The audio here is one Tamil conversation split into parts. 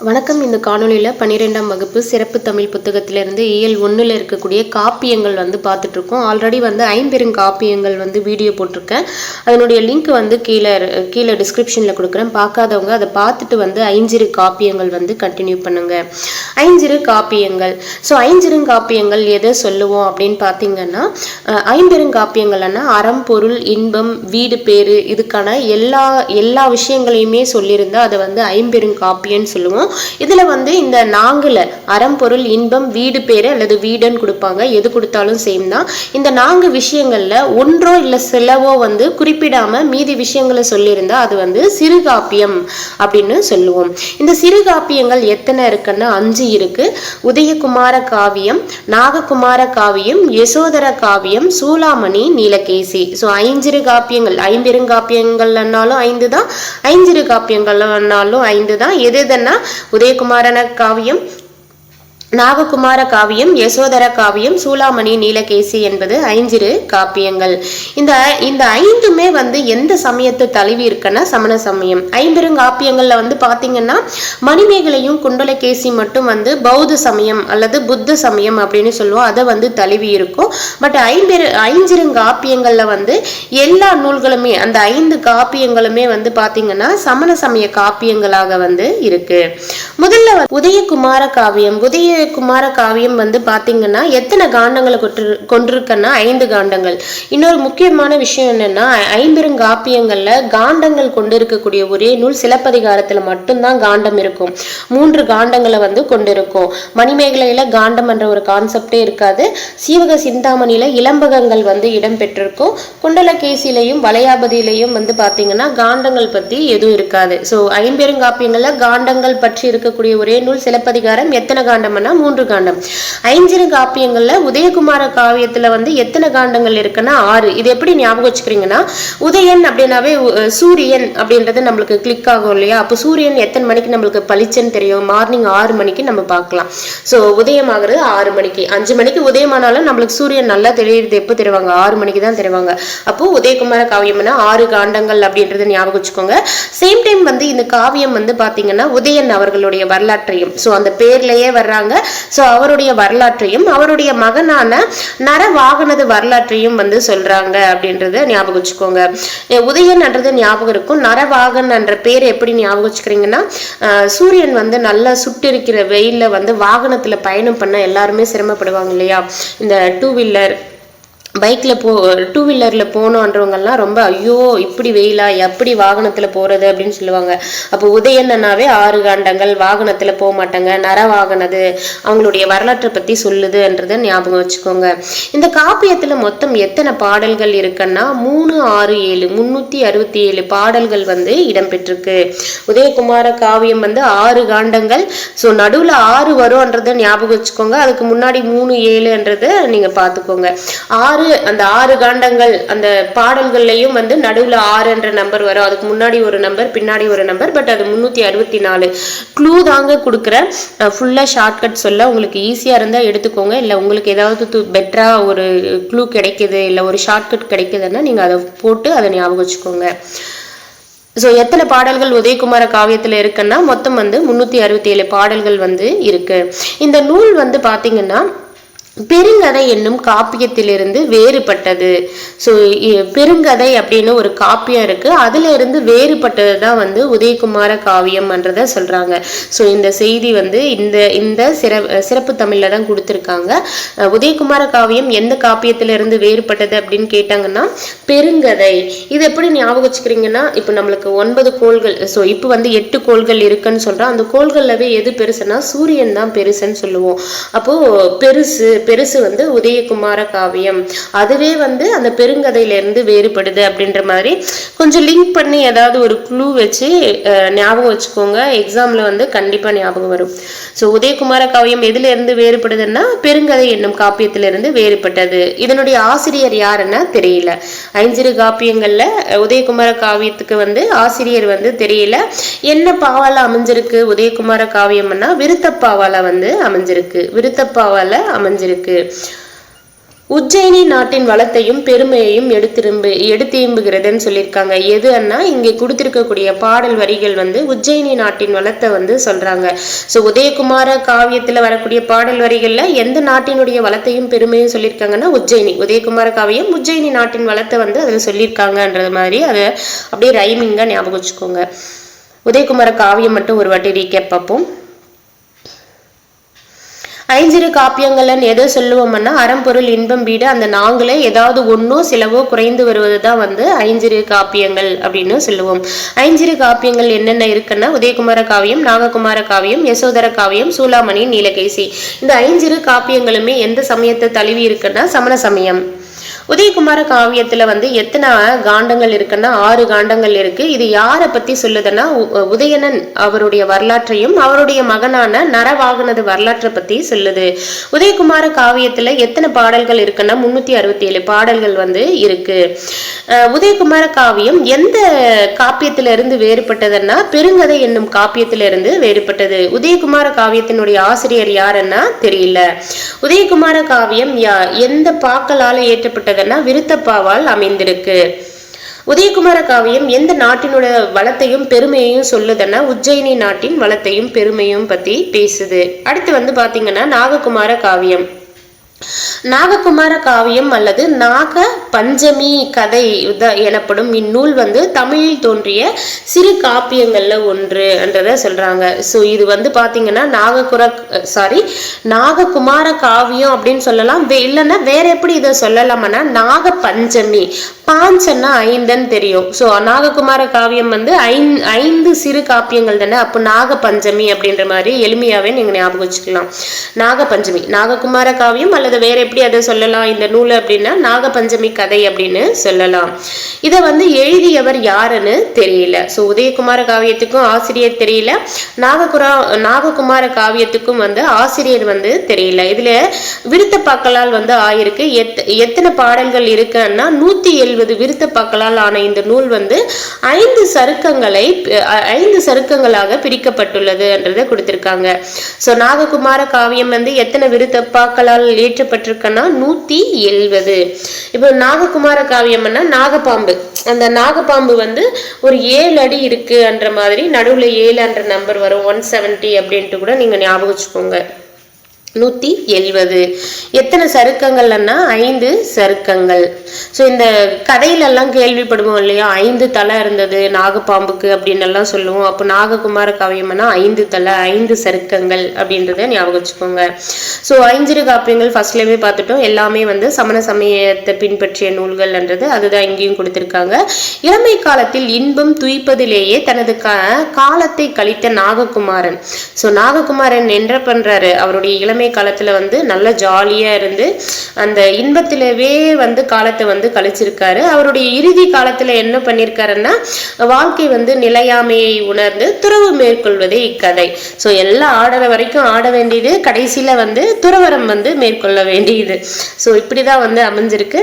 வணக்கம். இந்த காணொலியில் 12ஆம் வகுப்பு சிறப்பு தமிழ் புத்தகத்திலிருந்து இயல் 1ல் இருக்கக்கூடிய காப்பியங்கள் பார்த்துட்ருக்கோம். ஆல்ரெடி ஐம்பெருங்காப்பியங்கள் வீடியோ போட்டிருக்கேன். அதனுடைய லிங்க் கீழே டிஸ்கிரிப்ஷனில் கொடுக்குறேன். பார்க்காதவங்க அதை பார்த்துட்டு ஐஞ்சிறு காப்பியங்கள் கண்டினியூ பண்ணுங்கள். ஐஞ்சிறு காப்பியங்கள். ஸோ ஐஞ்சிறுங்காப்பியங்கள் எதை சொல்லுவோம் அப்படின்னு பார்த்தீங்கன்னா, ஐம்பெருங்காப்பியங்கள்னா அறம், பொருள், இன்பம், வீடு, பேரு இதுக்கான எல்லா விஷயங்களையுமே சொல்லியிருந்தா அதை ஐம்பெருங்காப்பியன்னு சொல்லுவோம். இதுல இந்த நான்குல அறம், பொருள், இன்பம், வீடு, பேரு அல்லது வீடுன்னு கொடுப்பாங்க. எது கொடுத்தாலும் சேம் தான். இந்த 4 விஷயங்கள்ல ஒன்றோ இல்ல சிலவோ குறிப்பிடாம மீதி விஷயங்களை சொல்லியிருந்தா அது சிறுகாப்பியம் அப்படின்னு சொல்லுவோம். இந்த சிறுகாப்பியங்கள் எத்தனை இருக்குன்னா 5 இருக்கு. உதயகுமார காவியம், நாககுமார காவியம், யசோதர காவியம், சூளாமணி, நீலகேசி. ஸோ ஐஞ்சிறு காப்பியங்கள். ஐம்பெருங்காப்பியங்கள்னாலும் 5 தான், ஐஞ்சிறு காப்பியங்கள்னாலும் 5 தான். எதுன்னா உதயகுமாரன காவியம், நாககுமார காவியம், யசோதர காவியம், சூளாமணி, நீலகேசி என்பது ஐஞ்சிறு காப்பியங்கள். இந்த 5மே எந்த சமயத்தை தழுவி இருக்குன்னா சமண சமயம். ஐம்பெருங்காப்பியங்கள்ல பாத்தீங்கன்னா மணிமேகலையும் குண்டலகேசி மட்டும் பௌத்த சமயம் அல்லது புத்த சமயம் அப்படின்னு சொல்லுவோம். அதை தழுவி இருக்கும். பட் ஐஞ்சிறுங்காப்பியங்கள்ல எல்லா நூல்களுமே அந்த 5 காப்பியங்களுமே பாத்தீங்கன்னா சமண சமய காப்பியங்களாக இருக்கு. முதல்ல உதயகுமார காவியம். உதயகுமார காவியம் பாத்தீங்கன்னா எத்தனை காண்டங்களை கொண்டிருக்குன்னா 5 காண்டங்கள். இன்னொரு முக்கியமான விஷயம் என்னன்னா, ஐம்பெருங்காப்பியங்கள்ல காண்டங்கள் கொண்டிருக்கக்கூடிய ஒரே நூல் சிலப்பதிகாரத்துல மட்டும்தான் காண்டம் இருக்கும். 3 காண்டங்களை கொண்டிருக்கும். மணிமேகலையில காண்டம் என்ற ஒரு கான்செப்டே இருக்காது. சீவக சிந்தாமணியில இளம்பகங்கள் இடம் பெற்றிருக்கும். குண்டலகேசிலையும் வளையாபதியிலையும் பாத்தீங்கன்னா காண்டங்கள் பத்தி எதுவும் இருக்காது. ஸோ ஐம்பெருங்காப்பியங்கள்ல காண்டங்கள் பற்றி இருக்கக்கூடிய ஒரே நூல் சிலப்பதிகாரம். எத்தனை காண்டம்னா 3 காண்டம். ஐஞ்சிறு காப்பியங்கள்ல உதயகுமார காவியத்துல எத்தனை காண்டங்கள் இருக்குன்னா 6. இது எப்படி ஞாபகம் வச்சுக்கிறீங்கன்னா, உதயன் அப்படின்னாவே சூரியன் அப்படின்றது நம்மளுக்கு கிளிக் ஆகும் இல்லையா? அப்போ சூரியன் எத்தனை மணிக்கு நம்மளுக்கு பளிச்சுன்னு தெரியும்? மார்னிங் 6 மணிக்கு நம்ம பார்க்கலாம். ஸோ உதயம் ஆகுறது 6 மணிக்கு. 5 மணிக்கு உதயமானாலும் நம்மளுக்கு சூரியன் நல்லா தெரியுது. எப்போ தெரிவாங்க? 6 மணிக்கு தான் தெரிவாங்க. அப்போ உதயகுமார காவியம்னா 6 காண்டங்கள் அப்படின்றது ஞாபகம் வச்சுக்கோங்க. சேம் டைம் இந்த காவியம் பாத்தீங்கன்னா உதயன் அவர்களுடைய வரலாற்றையும், ஸோ அந்த பேர்லயே வர்றாங்க. ஸோ அவருடைய வரலாற்றையும் அவருடைய மகனான நரவாகனது வரலாற்றையும் சொல்றாங்க அப்படின்றத ஞாபகம் வச்சுக்கோங்க. உதயன் என்றது ஞாபகம் இருக்கும். நரவாகன் என்ற பேர் எப்படி ஞாபகம் வச்சுக்கிறீங்கன்னா, சூரியன் நல்லா சுட்டு இருக்கிற வெயில்ல வாகனத்துல பயணம் பண்ண எல்லாருமே சிரமப்படுவாங்க இல்லையா? இந்த 2 வீலர் பைக்ல டூ வீலர்ல போனோன்றவங்கெல்லாம் ரொம்ப ஐயோ இப்படி வெயிலா எப்படி வாகனத்துல போறது அப்படின்னு சொல்லுவாங்க. அப்போ உதயன்னாவே 6 காண்டங்கள், வாகனத்துல போக மாட்டாங்க. நரவாகனது அவங்களுடைய வரலாற்றை பத்தி சொல்லுதுன்றத ஞாபகம் வச்சுக்கோங்க. இந்த காப்பியத்துல மொத்தம் எத்தனை பாடல்கள் இருக்குன்னா 3, 6, 7 367 பாடல்கள் இடம்பெற்றிருக்கு. உதயகுமார காவியம் 6 காண்டங்கள். ஸோ நடுவுல 6 வரும்ன்றத ஞாபகம் வச்சுக்கோங்க. அதுக்கு முன்னாடி 3, 7ன்றத நீங்க பாத்துக்கோங்க. அந்த 6 காண்டங்கள் அந்த பாடல்கள்லயும் நடுவுல 6 என்ற நம்பர் வரும். அதுக்கு முன்னாடி ஒரு நம்பர், பின்னாடி ஒரு நம்பர். பட் அது 364. க்ளூ தாங்க கொடுக்குறேன். ஃபுல்லா ஷார்ட்கட் சொல்ல உங்களுக்கு ஈஸியா இருந்தா எடுத்துக்கோங்க. இல்ல உங்களுக்கு ஏதாவது பெட்டரா ஒரு க்ளூ கிடைக்குது, இல்ல ஒரு ஷார்ட்கட் கிடைக்குதுன்னா நீங்க அதை போட்டு அதை ஞாபகம் வச்சுக்கோங்க. ஸோ எத்தனை பாடல்கள் உதயகுமார காவியத்தில் இருக்குன்னா மொத்தம் 367 பாடல்கள் இருக்கு. இந்த நூல் பாத்தீங்கன்னா பெருங்கதை என்னும் காப்பியத்திலிருந்து வேறுபட்டது. ஸோ பெருங்கதை அப்படின்னு ஒரு காப்பியம் இருக்கு. அதுல இருந்து வேறுபட்டது தான் உதயகுமார காவியம் என்றதை சொல்றாங்க. ஸோ இந்த செய்தி இந்த சிறப்பு தமிழ்ல தான் கொடுத்துருக்காங்க. உதயகுமார காவியம் எந்த காப்பியத்திலிருந்து வேறுபட்டது அப்படின்னு கேட்டாங்கன்னா பெருங்கதை. இது எப்படி ஞாபகம் வச்சுக்கிறீங்கன்னா, இப்போ நம்மளுக்கு 9 கோள்கள், ஸோ இப்போ 8 கோள்கள் இருக்குன்னு சொல்றோம். அந்த கோள்கள்லவே எது பெருசுன்னா சூரியன் தான் பெருசுன்னு சொல்லுவோம். அப்போ பெருசு உதயகுமார காவியம். அதுவே அந்த பெருங்கதையில இருந்து வேறுபடுது அப்படின்ற மாதிரி கொஞ்சம் லிங்க் பண்ணி ஏதாவது ஒரு க்ளூ வச்சு ஞாபகம் வச்சுக்கோங்க. எக்ஸாம்ல கண்டிப்பா ஞாபகம் வரும். ஸோ உதயகுமார காவியம் எதுல இருந்து வேறுபடுதுன்னா பெருங்கதை என்னும் காப்பியத்திலிருந்து வேறுபட்டது. இதனுடைய ஆசிரியர் யாருன்னா தெரியல. ஐஞ்சிறு காப்பியங்கள்ல உதயகுமார காவியத்துக்கு ஆசிரியர் தெரியல. என்ன பாவால அமைஞ்சிருக்கு உதயகுமார காவியம்னா விருத்தப்பாவால அமைஞ்சிருக்கு. விருத்தப்பாவால அமைஞ்சிருக்கு. உஜ்ஜயினி நாட்டின் வளத்தையும் பெருமையையும் எடுத்திரும்புகிறதுன்னு சொல்லியிருக்காங்க. எதுன்னா இங்கே கொடுத்திருக்கக்கூடிய பாடல் வரிகள் வந்து உஜ்ஜயினி நாட்டின் வளத்தை வந்து சொல்றாங்க. ஸோ உதயகுமார காவியத்துல வரக்கூடிய பாடல் வரிகள்ல எந்த நாட்டினுடைய வளத்தையும் பெருமையும் சொல்லியிருக்காங்கன்னா உஜ்ஜயினி. உதயகுமார காவியம் உஜ்ஜயினி நாட்டின் வளத்தை வந்து அதில் சொல்லியிருக்காங்கன்றது மாதிரி அதை அப்படியே ரைமிங்கா ஞாபகம் வச்சுக்கோங்க. உதயகுமார காவியம் மட்டும் ஒரு வாட்டி ரீகேப் பார்ப்போம். ஐஞ்சிறு காப்பியங்கள்னு எதை சொல்லுவோம்னா அறம்பொருள் இன்பம் வீடு அந்த நாங்களே ஏதாவது ஒன்னோ சிலவோ குறைந்து வருவதுதான் வந்து ஐஞ்சிறு காப்பியங்கள் அப்படின்னு சொல்லுவோம். ஐஞ்சிறு காப்பியங்கள் என்னென்ன இருக்குன்னா உதயகுமார காவியம், நாககுமார காவியம், யசோதர காவியம், சூளாமணி, நீலகேசி. இந்த ஐஞ்சிறு காப்பியங்களுமே எந்த சமயத்தை தழுவி இருக்குன்னா சமண சமயம். உதயகுமார காவியத்துல வந்து எத்தனை காண்டங்கள் இருக்குன்னா 6 காண்டங்கள் இருக்கு. இது யாரை பத்தி சொல்லுதுன்னா உதயணன் அவருடைய வரலாற்றையும் அவருடைய மகனான நரவாகனது வரலாற்றை பத்தி சொல்லுது. உதயகுமார காவியத்துல எத்தனை பாடல்கள் இருக்குன்னா 367 பாடல்கள் வந்து இருக்கு. உதயகுமார காவியம் எந்த காப்பியத்தில இருந்து வேறுபட்டதுன்னா பெருங்கதை என்னும் காப்பியத்தில இருந்து வேறுபட்டது. உதயகுமார காவியத்தினுடைய ஆசிரியர் யாருன்னா தெரியல. உதயகுமார காவியம் எந்த பாக்களால ஏற்றப்பட்டது விருத்தப்பாவால் அமைந்திருக்கு. உதயகுமார காவியம் எந்த நாட்டினோட வளத்தையும் பெருமையையும் சொல்லுதுன்னா உஜ்ஜயினி நாட்டின் வளத்தையும் பெருமையும் பத்தி பேசுது. அடுத்து வந்து பாத்தீங்கன்னா நாககுமார காவியம். நாககுமார காவியம் அல்லது நாக பஞ்சமி கதை எனப்படும் இந்நூல் வந்து தமிழில் தோன்றிய சிறு காப்பியங்கள்ல ஒன்று என்றதை சொல்றாங்க. ஸோ இது வந்து பாத்தீங்கன்னா நாககுமார காவியம் அப்படின்னு சொல்லலாம். இல்லைன்னா வேற எப்படி இதை சொல்லலாம்னா நாக பஞ்சமி. பாஞ்சன்னா 5ன்னு தெரியும். ஸோ நாககுமார காவியம் வந்து 5 சிறு காப்பியங்கள் தானே. அப்போ நாக பஞ்சமி அப்படின்ற மாதிரி எளிமையாவே நீங்க ஞாபகம் வச்சுக்கலாம். நாக பஞ்சமி நாககுமார காவியம் அல்லது வேற எப்படி அதை சொல்லலாம் இந்த நூல் அப்படின்னா நாகபஞ்சமி கதை அப்படின்னு சொல்லலாம். இதை வந்து எழுதியவர் யாருன்னு தெரியல. ஸோ உதயகுமார காவியத்துக்கும் ஆசிரியர் தெரியல, நாககுமார காவியத்துக்கும் வந்து ஆசிரியர் வந்து தெரியல. இதுல விருத்தப்பாக்களால் வந்து ஆயிருக்கு. எத்தனை பாடல்கள் இருக்குன்னா 170 விருத்தப்பாக்களால் ஆன இந்த நூல் வந்து 5 சருக்கங்களாக பிரிக்கப்பட்டுள்ளது என்றதை கொடுத்திருக்காங்க. ஸோ நாககுமார காவியம் வந்து எத்தனை விருத்தப்பாக்களால் ஏற்றப்பட்டிருக்குன்னா 170. இப்போ நாககுமார காவியம்னா நாகப்பாம்பு. அந்த நாகப்பாம்பு வந்து ஒரு 7 அடி இருக்கு என்ற மாதிரி நடுவுல 7 என்ற நம்பர் வரும். 170 அப்படின்ட்டு கூட நீங்க ஞாபகம் வச்சுக்கோங்க. 170. எத்தனை சருக்கங்கள்னா 5 சருக்கங்கள். ஸோ இந்த கதையிலெல்லாம் கேள்விப்படுவோம் இல்லையா, 5 தலை இருந்தது நாகப்பாம்புக்கு அப்படின்னு எல்லாம் சொல்லுவோம். அப்போ நாககுமார காவியம்னா 5 தலை 5 சருக்கங்கள் அப்படின்றத ஞாபகம் வச்சுக்கோங்க. ஸோ ஐஞ்சிறு காப்பியங்கள் ஃபர்ஸ்ட்லேயுமே பார்த்துட்டோம். எல்லாமே வந்து சமண சமயத்தை பின்பற்றிய நூல்கள்ன்றது அதுதான் இங்கேயும் கொடுத்துருக்காங்க. இளமை காலத்தில் இன்பம் துய்ப்பதிலேயே தனது காலத்தை கழித்த நாககுமாரன். ஸோ நாககுமாரன் என்ன பண்றாரு, அவருடைய இளமை காலத்துல வந்து நல்ல ஜாலியா இருந்து அந்த இன்பத்திலவே வந்து காலத்தை வந்து கழிச்சிருக்காரு. அவருடைய இறுதி காலத்துல என்ன பண்ணிருக்காருன்னா வாழ்க்கை வந்து நிலையாமையை உணர்ந்து துறவு மேற்கொள்வதே இக்கதை. ஸோ எல்லாம் ஆடுற வரைக்கும் ஆட வேண்டியது, கடைசியில வந்து துறவரம் வந்து மேற்கொள்ள வேண்டியது. ஸோ இப்படிதான் வந்து அமைஞ்சிருக்கு.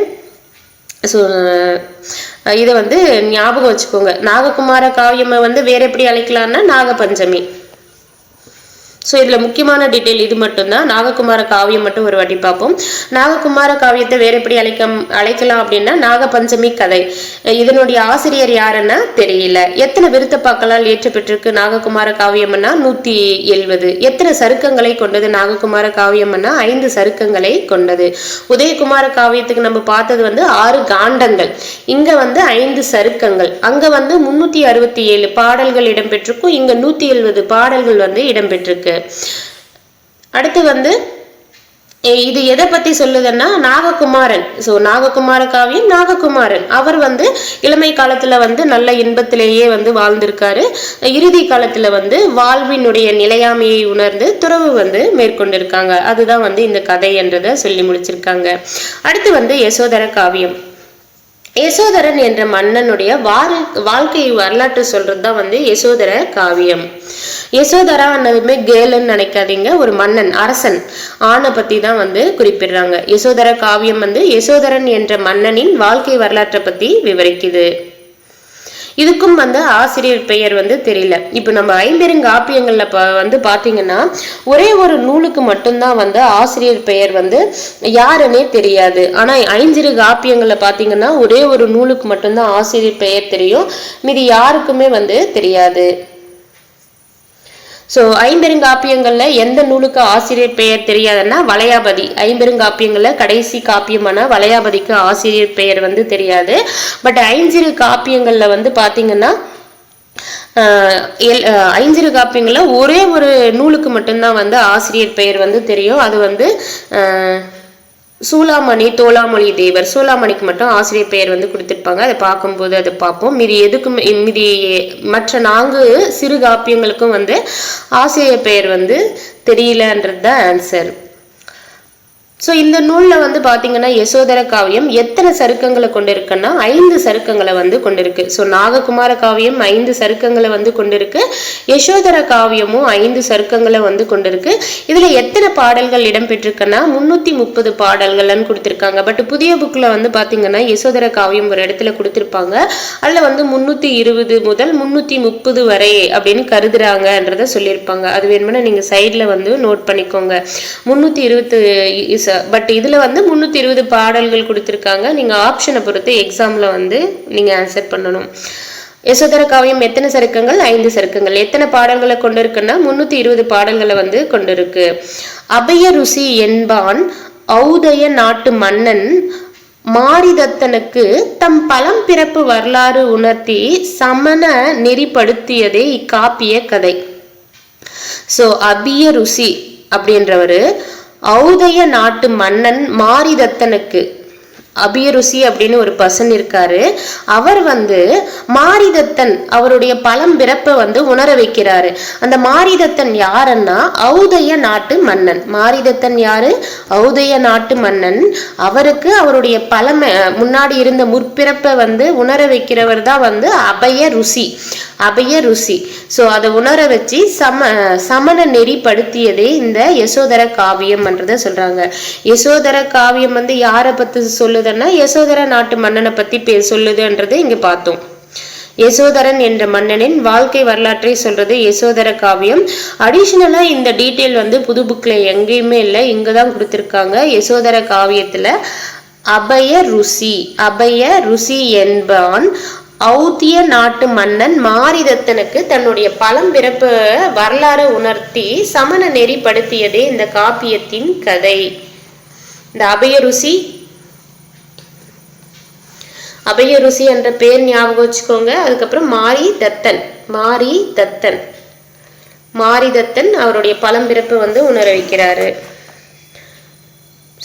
ஸோ இதை வந்து ஞாபகம் வச்சுக்கோங்க. நாககுமார காவியம் வந்து வேற எப்படி அழைக்கலாம்னா நாகபஞ்சமி. ஸோ இதில் முக்கியமான டீட்டெயில் இது மட்டும்தான். நாககுமார காவியம் மட்டும் ஒரு வாட்டி பார்ப்போம். நாககுமார காவியத்தை வேற எப்படி அழைக்கலாம் அப்படின்னா நாகபஞ்சமி கதை. இதனுடைய ஆசிரியர் யாருன்னா தெரியல. எத்தனை விருத்தப்பாக்களால் ஏற்றப்பட்டிருக்கு நாககுமார காவியம்னா 170. எத்தனை சருக்கங்களை கொண்டது நாககுமார காவியம்னா 5 சருக்கங்களை கொண்டது. உதயகுமார காவியத்துக்கு நம்ம பார்த்தது வந்து 6 காண்டங்கள், இங்க வந்து 5 சருக்கங்கள். அங்க வந்து 367 பாடல்கள் இடம்பெற்றிருக்கும், இங்க 170 பாடல்கள் வந்து இடம்பெற்றிருக்கு. அடுத்து வந்து இது எதை பத்தி சொல்லுதுன்னா நாககுமாரன். ஸோ நாககுமார காவியம் நாககுமாரன் அவர் வந்து இளமை காலத்துல வந்து நல்ல இன்பத்திலேயே வந்து வாழ்ந்திருக்காரு. இறுதி காலத்துல வந்து வாழ்வினுடைய நிலையாமையை உணர்ந்து துறவு வந்து மேற்கொண்டிருக்காங்க. அதுதான் வந்து இந்த கதை என்றதை சொல்லி முடிச்சிருக்காங்க. அடுத்து வந்து யசோதர காவியம். யசோதரன் என்ற மன்னனுடைய வாழ்க்கை வரலாற்று சொல்றதுதான் வந்து யசோதர காவியம். யசோதரா ಅನ್ನதுமே கேலன்னு நினைக்காதீங்க, ஒரு மன்னன் அரசன் ஆணை பத்தி தான் வந்து குறிப்பிடுறாங்க. யசோதர காவியம் வந்து யசோதரன் என்ற மன்னனின் வாழ்க்கை வரலாற்றை பத்தி விவரிக்குது. இதுக்கும் வந்து ஆசிரியர் பெயர் வந்து தெரியல. இப்ப நம்ம ஐம்பெருங்காப்பியங்கள்ல வந்து பாத்தீங்கன்னா ஒரே ஒரு நூலுக்கு மட்டும்தான் வந்து ஆசிரியர் பெயர் வந்து யாருன்னே தெரியாது. ஆனா ஐஞ்சிறு காப்பியங்கள்ல பாத்தீங்கன்னா ஒரே ஒரு நூலுக்கு மட்டும்தான் ஆசிரியர் பெயர் தெரியும், மீதி யாருக்குமே வந்து தெரியாது. ஸோ ஐம்பெருங்காப்பியங்கள்ல எந்த நூலுக்கு ஆசிரியர் பெயர் தெரியாதுன்னா வளையாபதி. ஐம்பெருங்காப்பியங்கள்ல கடைசி காப்பியமான வளையாபதிக்கு ஆசிரியர் பெயர் வந்து தெரியாது. பட் ஐஞ்சிறு காப்பியங்கள்ல வந்து பாத்தீங்கன்னா ஐஞ்சிறு காப்பியங்கள்ல ஒரே ஒரு நூலுக்கு மட்டும்தான் வந்து ஆசிரியர் பெயர் வந்து தெரியும். அது வந்து சூளாமணி தோளாமொழி தேவர். சூளாமணிக்கு மட்டும் ஆசிரியர் பெயர் வந்து கொடுத்திருப்பாங்க, அதை பார்க்கும்போது அதை பார்ப்போம். மீதி எதுக்கும் மீதி மற்ற 4 சிறு காப்பியங்களுக்கும் வந்து ஆசிரியர் பெயர் வந்து தெரியலன்றது தான் ஆன்சர். ஸோ இந்த நூலில் வந்து பார்த்தீங்கன்னா யசோதர காவியம் எத்தனை சருக்கங்களை கொண்டிருக்குன்னா 5 சருக்கங்களை வந்து கொண்டிருக்கு. ஸோ நாககுமார காவியம் 5 சருக்கங்களை வந்து கொண்டிருக்கு, யசோதர காவியமும் 5 சருக்கங்களை வந்து கொண்டிருக்கு. இதில் எத்தனை பாடல்கள் இடம்பெற்றிருக்குன்னா 330 பாடல்கள்னு கொடுத்துருக்காங்க. பட் புதிய புக்கில் வந்து பார்த்தீங்கன்னா யசோதர காவியம் ஒரு இடத்துல கொடுத்துருப்பாங்க, அதில் வந்து 320 முதல் 330 வரை அப்படின்னு கருதுறாங்கன்றத சொல்லியிருப்பாங்க. அது வேணுமென்னா நீங்கள் சைடில் வந்து நோட் பண்ணிக்கோங்க. 320 பட் இதுல வந்து 320 பாடல்கள் கொடுத்திருக்காங்க. நீங்க ஆப்ஷனை பொறுத்து எக்ஸாம்ல வந்து நீங்க ஆன்சர் பண்ணணும். யசோதர காவியம் எத்தனை சருக்கங்கள்? 5 சருக்கங்கள். எத்தனை பாடல்களை கொண்டிருக்குன்னா 320 பாடல்களை வந்து கொண்டிருக்கு. அபய ருசி என்பான் ஔதய நாட்டு மன்னன் மாரிதத்தனுக்கு தம் பழம் பிறப்பு வரலாறு உணர்த்தி சமண நெறிப்படுத்தியதே இக்காப்பிய கதை. ஸோ அபிய ருசி அப்படின்றவரு ஔதய நாட்டு மன்னன் மாரிதத்தனுக்கு, அபியருசி அப்படின்னு ஒரு பர்சன் இருக்காரு, அவர் வந்து மாரிதத்தன் அவருடைய பழம் பிறப்பை வந்து உணர வைக்கிறாரு. அந்த மாரிதத்தன் யாருன்னா ஔதய நாட்டு மன்னன். மாரிதத்தன் யாரு? ஔதய நாட்டு மன்னன். அவருக்கு அவருடைய பழமை முன்னாடி இருந்த முற்பிறப்பை வந்து உணர வைக்கிறவர் தான் வந்து அபய ருசி. அபய ருசி. ஸோ அதை உணர வச்சு சமண நெறிப்படுத்தியதே இந்த யசோதர காவியம் என்றதை சொல்றாங்க. யசோதர காவியம் வந்து யாரை பத்தி சொல்லுதுன்னா யசோதர நாட்டு மன்னனை பத்தி சொல்லுதுன்றதை இங்க பார்த்தோம். யசோதரன் என்ற மன்னனின் வாழ்க்கை வரலாற்றை சொல்றது யசோதர காவியம். அடிஷனலா இந்த டீட்டெயில் வந்து புது புக்ல எங்கேயுமே இல்லை, இங்கதான் கொடுத்திருக்காங்க. யசோதர காவியத்துல அபய ருசி என்பான் ஔதிய நாட்டு மன்னன் மாரிதத்தனுக்கு தன்னுடைய பழம் பிறப்பு வரலாறு உணர்த்தி சமண நெறிப்படுத்தியதே இந்த காப்பியத்தின் கதை. இந்த அபயருசி என்ற பேர் ஞாபகம் வச்சுக்கோங்க. அதுக்கப்புறம் மாரிதத்தன் அவருடைய பழம் பிறப்பு வந்து உணர வைக்கிறாரு.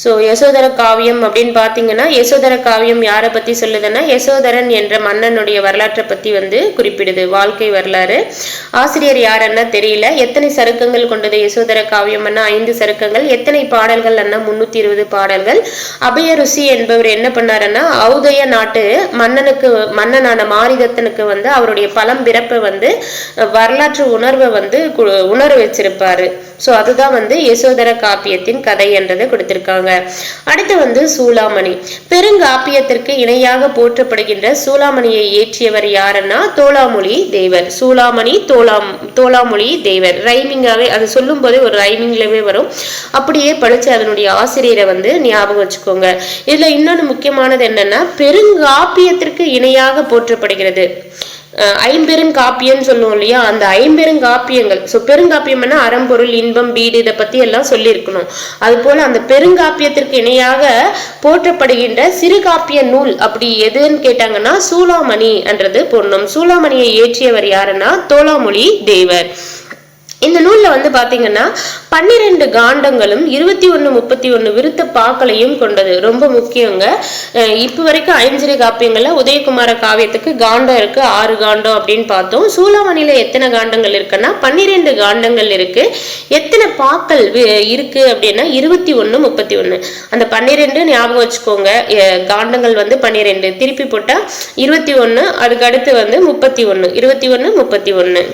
ஸோ யசோதர காவியம் அப்படின்னு பார்த்தீங்கன்னா யசோதர காவியம் யாரை பற்றி சொல்லுதுன்னா யசோதரன் என்ற மன்னனுடைய வரலாற்றை பற்றி வந்து குறிப்பிடுது, வாழ்க்கை வரலாறு. ஆசிரியர் யாருன்னா தெரியல. எத்தனை சருக்கங்கள் கொண்டது யசோதர காவியம்னா 5 சருக்கங்கள். எத்தனை பாடல்கள் அண்ணா 320 பாடல்கள். அபய ருசி என்பவர் என்ன பண்ணாருன்னா ஔதய நாட்டு மன்னனான மாரிதத்தனுக்கு வந்து அவருடைய பழம் பிறப்பை வந்து வரலாற்று உணர்வை வந்து உணர வச்சிருப்பாரு. ஸோ அதுதான் வந்து யசோதர காப்பியத்தின் கதை என்றதை கொடுத்திருக்காங்க. அடுத்து வந்து சூளாமணி. பெருங்காப்பியத்திற்கு இணையாக போற்றப்படுகின்ற சூளாமணியை இயற்றியவர் யாருன்னா தோளாமொழி தேவர். சூளாமணி தோளாமொழி தேவர். ரைமிங்காவே அது சொல்லும் போதே ஒரு ரைமிங்லவே வரும், அப்படியே படிச்சு அதனுடைய ஆசிரியரை வந்து ஞாபகம் வச்சுக்கோங்க. இதுல இன்னொன்னு முக்கியமானது என்னன்னா பெருங்காப்பியத்திற்கு இணையாக போற்றப்படுகிறது. ஐம்பெருங்காப்பியம்னு சொல்லுவோம் இல்லையா, அந்த ஐம்பெருங்காப்பியங்கள். ஸோ பெருங்காப்பியம்னா அறம்பொருள் இன்பம் வீடு இதை பத்தி எல்லாம் சொல்லியிருக்கணும். அது போல அந்த பெருங்காப்பியத்திற்கு இணையாக போற்றப்படுகின்ற சிறுகாப்பிய நூல் அப்படி எதுன்னு கேட்டாங்கன்னா சூளாமணி என்றது பொண்ணும். சூளாமணியை இயற்றியவர் யாருன்னா தோளாமொழி தேவர். இந்த நூல்ல வந்து பாத்தீங்கன்னா 12 காண்டங்களும் 21 31 விருத்த பாக்களையும் கொண்டது. ரொம்ப முக்கியங்க. இப்ப வரைக்கும் ஐஞ்சிறு காப்பியங்கள்ல உதயகுமார காவியத்துக்கு காண்டம் இருக்கு, 6 காண்டம் அப்படின்னு பார்த்தோம். சூளாமணியில எத்தனை காண்டங்கள் இருக்குன்னா 12 காண்டங்கள் இருக்கு. எத்தனை பாக்கள் இருக்கு அப்படின்னா 21 31. அந்த 12 ஞாபகம் வச்சுக்கோங்க. காண்டங்கள் வந்து 12 திருப்பி போட்டா 21, அதுக்கு அடுத்து வந்து 31, 21 31.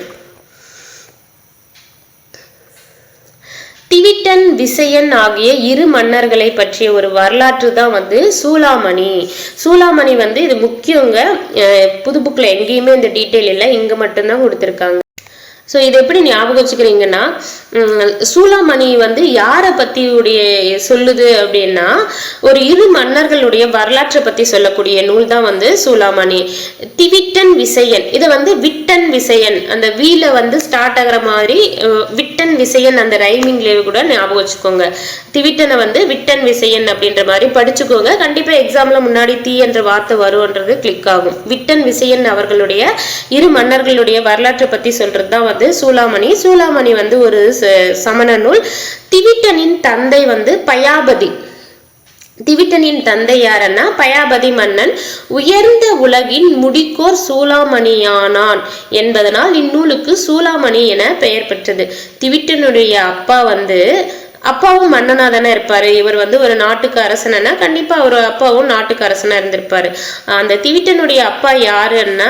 திவிட்டன் விசயன் ஆகிய இரு மன்னர்களை பற்றிய ஒரு வரலாற்று தான் வந்து சூளாமணி. சூளாமணி வந்து இது முக்கியங்க. புது புக்ல எங்கேயுமே இந்த டீட்டெயில் இல்லை, இங்க மட்டும்தான் கொடுத்துருக்காங்க. ஸோ இது எப்படி ஞாபகம் வச்சுக்கிறீங்கன்னா, சூளாமணி வந்து யாரை பற்றி சொல்லுது அப்படின்னா, ஒரு இரு மன்னர்களுடைய வரலாற்றை பற்றி சொல்லக்கூடிய நூல் தான் வந்து சூளாமணி. திவிட்டன் விசயன், இதை வந்து விட்டன் விசயன், அந்த வீல வந்து ஸ்டார்ட் ஆகிற மாதிரி விட்டன் விசயன் அந்த ரைமிங்லேயே கூட ஞாபகம் வச்சுக்கோங்க. திவிட்டனை வந்து விட்டன் விசயன் அப்படின்ற மாதிரி படிச்சுக்கோங்க. கண்டிப்பாக எக்ஸாம்ல முன்னாடி தீ என்ற வார்த்தை வரும்ன்றது கிளிக் ஆகும். விட்டன் விசயன் அவர்களுடைய இரு மன்னர்களுடைய வரலாற்றை பற்றி சொல்றது தான் வந்து சூளாமணி. சூளாமணி வந்து ஒரு சமண நூல். திவிட்டனின் தந்தை வந்து பயாபதி. திவிட்டனின் தந்தை யாரன்னா பயாபதி மன்னன். உயர்ந்த உலகின் முடிக்கோர் சூளாமணியானான் என்பதனால் இந்நூலுக்கு சூளாமணி என பெயர் பெற்றது. திவிட்டனுடைய அப்பா வந்து, அப்பாவும் மன்னனா தானே இருப்பாரு. இவர் வந்து ஒரு நாட்டுக்கு அரசனா, கண்டிப்பா அவர் அப்பாவும் நாட்டுக்கு அரசனா இருந்திருப்பாரு. அந்த திவிட்டனுடைய அப்பா யாருன்னா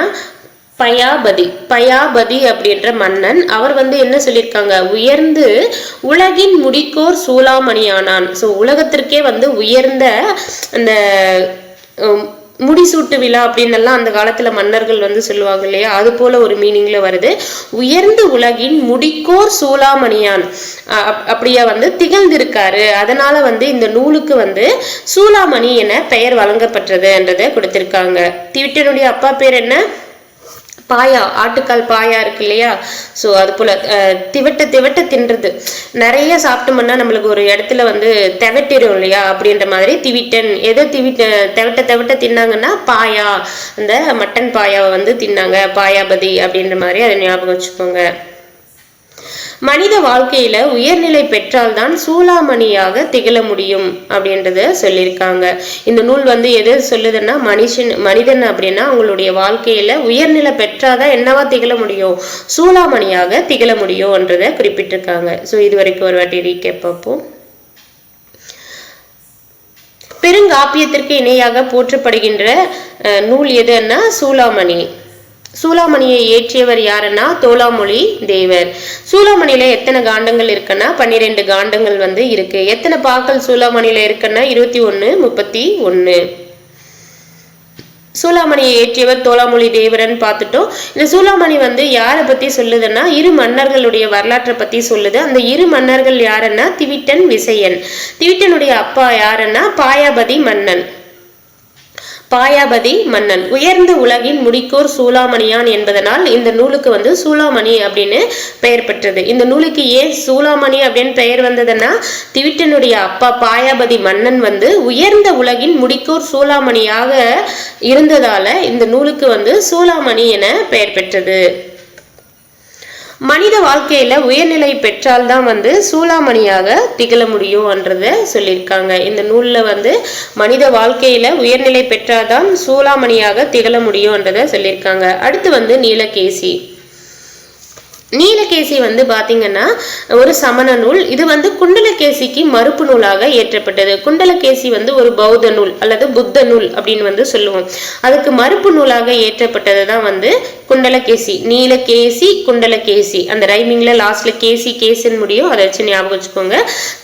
பயாபதி. பயாபதி அப்படின்ற மன்னன். அவர் வந்து என்ன சொல்லியிருக்காங்க, உயர்ந்து உலகின் முடிக்கோர் சூளாமணியானான். ஸோ உலகத்திற்கே வந்து உயர்ந்த அந்த முடிசூட்டு விழா அப்படின்னு எல்லாம் அந்த காலத்துல மன்னர்கள் வந்து சொல்லுவாங்க இல்லையா, அது போல ஒரு மீனிங்ல வருது. உயர்ந்து உலகின் முடிக்கோர் சூளாமணியான் அப்படியா வந்து திகழ்ந்திருக்காரு. அதனால வந்து இந்த நூலுக்கு வந்து சூளாமணி என பெயர் வழங்கப்பட்டது என்றதை கொடுத்திருக்காங்க. திவிட்டனுடைய அப்பா பேர் என்ன, பாயா, ஆட்டுக்கால் பாயா இருக்கு இல்லையா. ஸோ அது போல திவட்ட தின்றது, நிறைய சாப்பிட்டோம்னா நம்மளுக்கு ஒரு இடத்துல வந்து தெவட்டிரும் இல்லையா, அப்படின்ற மாதிரி திவிட்டன். எதை தெவட்ட தின்னாங்கன்னா பாயா, அந்த மட்டன் பாயாவை வந்து தின்னாங்க, பாயாபதி அப்படின்ற மாதிரி அதை ஞாபகம் வச்சுக்கோங்க. மனித வாழ்க்கையில உயர்நிலை பெற்றால்தான் சூளாமணியாக திகழ முடியும் அப்படின்றத சொல்லியிருக்காங்க. இந்த நூல் வந்து எது சொல்லுதுன்னா, மனிதன் அப்படின்னா அவங்களுடைய வாழ்க்கையில உயர்நிலை பெற்றாதான் என்னவா திகழ முடியும், சூளாமணியாக திகழ முடியும்ன்றத குறிப்பிட்டிருக்காங்க. ஸோ இது வரைக்கும் ஒரு வாட்டி ரீகேப் பார்ப்போம். பெருங்காப்பியத்திற்கு இணையாக போற்றப்படுகின்ற நூல் எதுன்னா சூளாமணி. சூளாமணியை இயற்றியவர் யாருன்னா தோலாமொழி தேவர். சூளாமணியில எத்தனை காண்டங்கள் இருக்குன்னா 12 காண்டங்கள் வந்து இருக்கு. எத்தனை பாக்கள் சூளாமணியில இருக்குன்னா 21, 31. சூளாமணியை இயற்றியவர் தோலாமொழி தேவரன் பார்த்துட்டோம். இந்த சூளாமணி வந்து யாரை பத்தி சொல்லுதுன்னா, இரு மன்னர்களுடைய வரலாற்றை பத்தி சொல்லுது. அந்த இரு மன்னர்கள் யாருன்னா திவிட்டன் விசயன். திவிட்டனுடைய அப்பா யாருன்னா பாயாபதி மன்னன். பாயாபதி மன்னன் உயர்ந்த உலகின் முடிக்கோர் சூளாமணியான் என்பதனால் இந்த நூலுக்கு வந்து சூளாமணி அப்படின்னு பெயர் பெற்றது. இந்த நூலுக்கு ஏன் சூளாமணி அப்படின்னு பெயர் வந்ததுன்னா, திவிட்டனுடைய அப்பா பாயாபதி மன்னன் வந்து உயர்ந்த உலகின் முடிக்கோர் சூளாமணியாக இருந்ததால இந்த நூலுக்கு வந்து சூளாமணி என பெயர் பெற்றது. மனித வாழ்க்கையில உயர்நிலை பெற்றால்தான் வந்து சூளாமணியாக திகழ முடியும்ன்றத சொல்லியிருக்காங்க. இந்த நூல்ல வந்து மனித வாழ்க்கையில உயர்நிலை பெற்றால்தான் சூளாமணியாக திகழ முடியும்ன்றத சொல்லியிருக்காங்க. அடுத்து வந்து நீலகேசி. நீலகேசி வந்து பாத்தீங்கன்னா ஒரு சமண நூல். இது வந்து குண்டலகேசிக்கு மறுப்பு நூலாக ஏற்றப்பட்டது. குண்டலகேசி வந்து ஒரு பௌத்த நூல் அல்லது புத்த நூல் அப்படின்னு வந்து சொல்லுவோம். அதுக்கு மறுப்பு நூலாக ஏற்றப்பட்டதுதான் வந்து குண்டலகேசி. நீலகேசி, குண்டலகேசி, அந்த ரைமிங்ல லாஸ்ட்ல கேசி கேசின்னு முடியும், அதை வச்சு ஞாபகம் வச்சுக்கோங்க.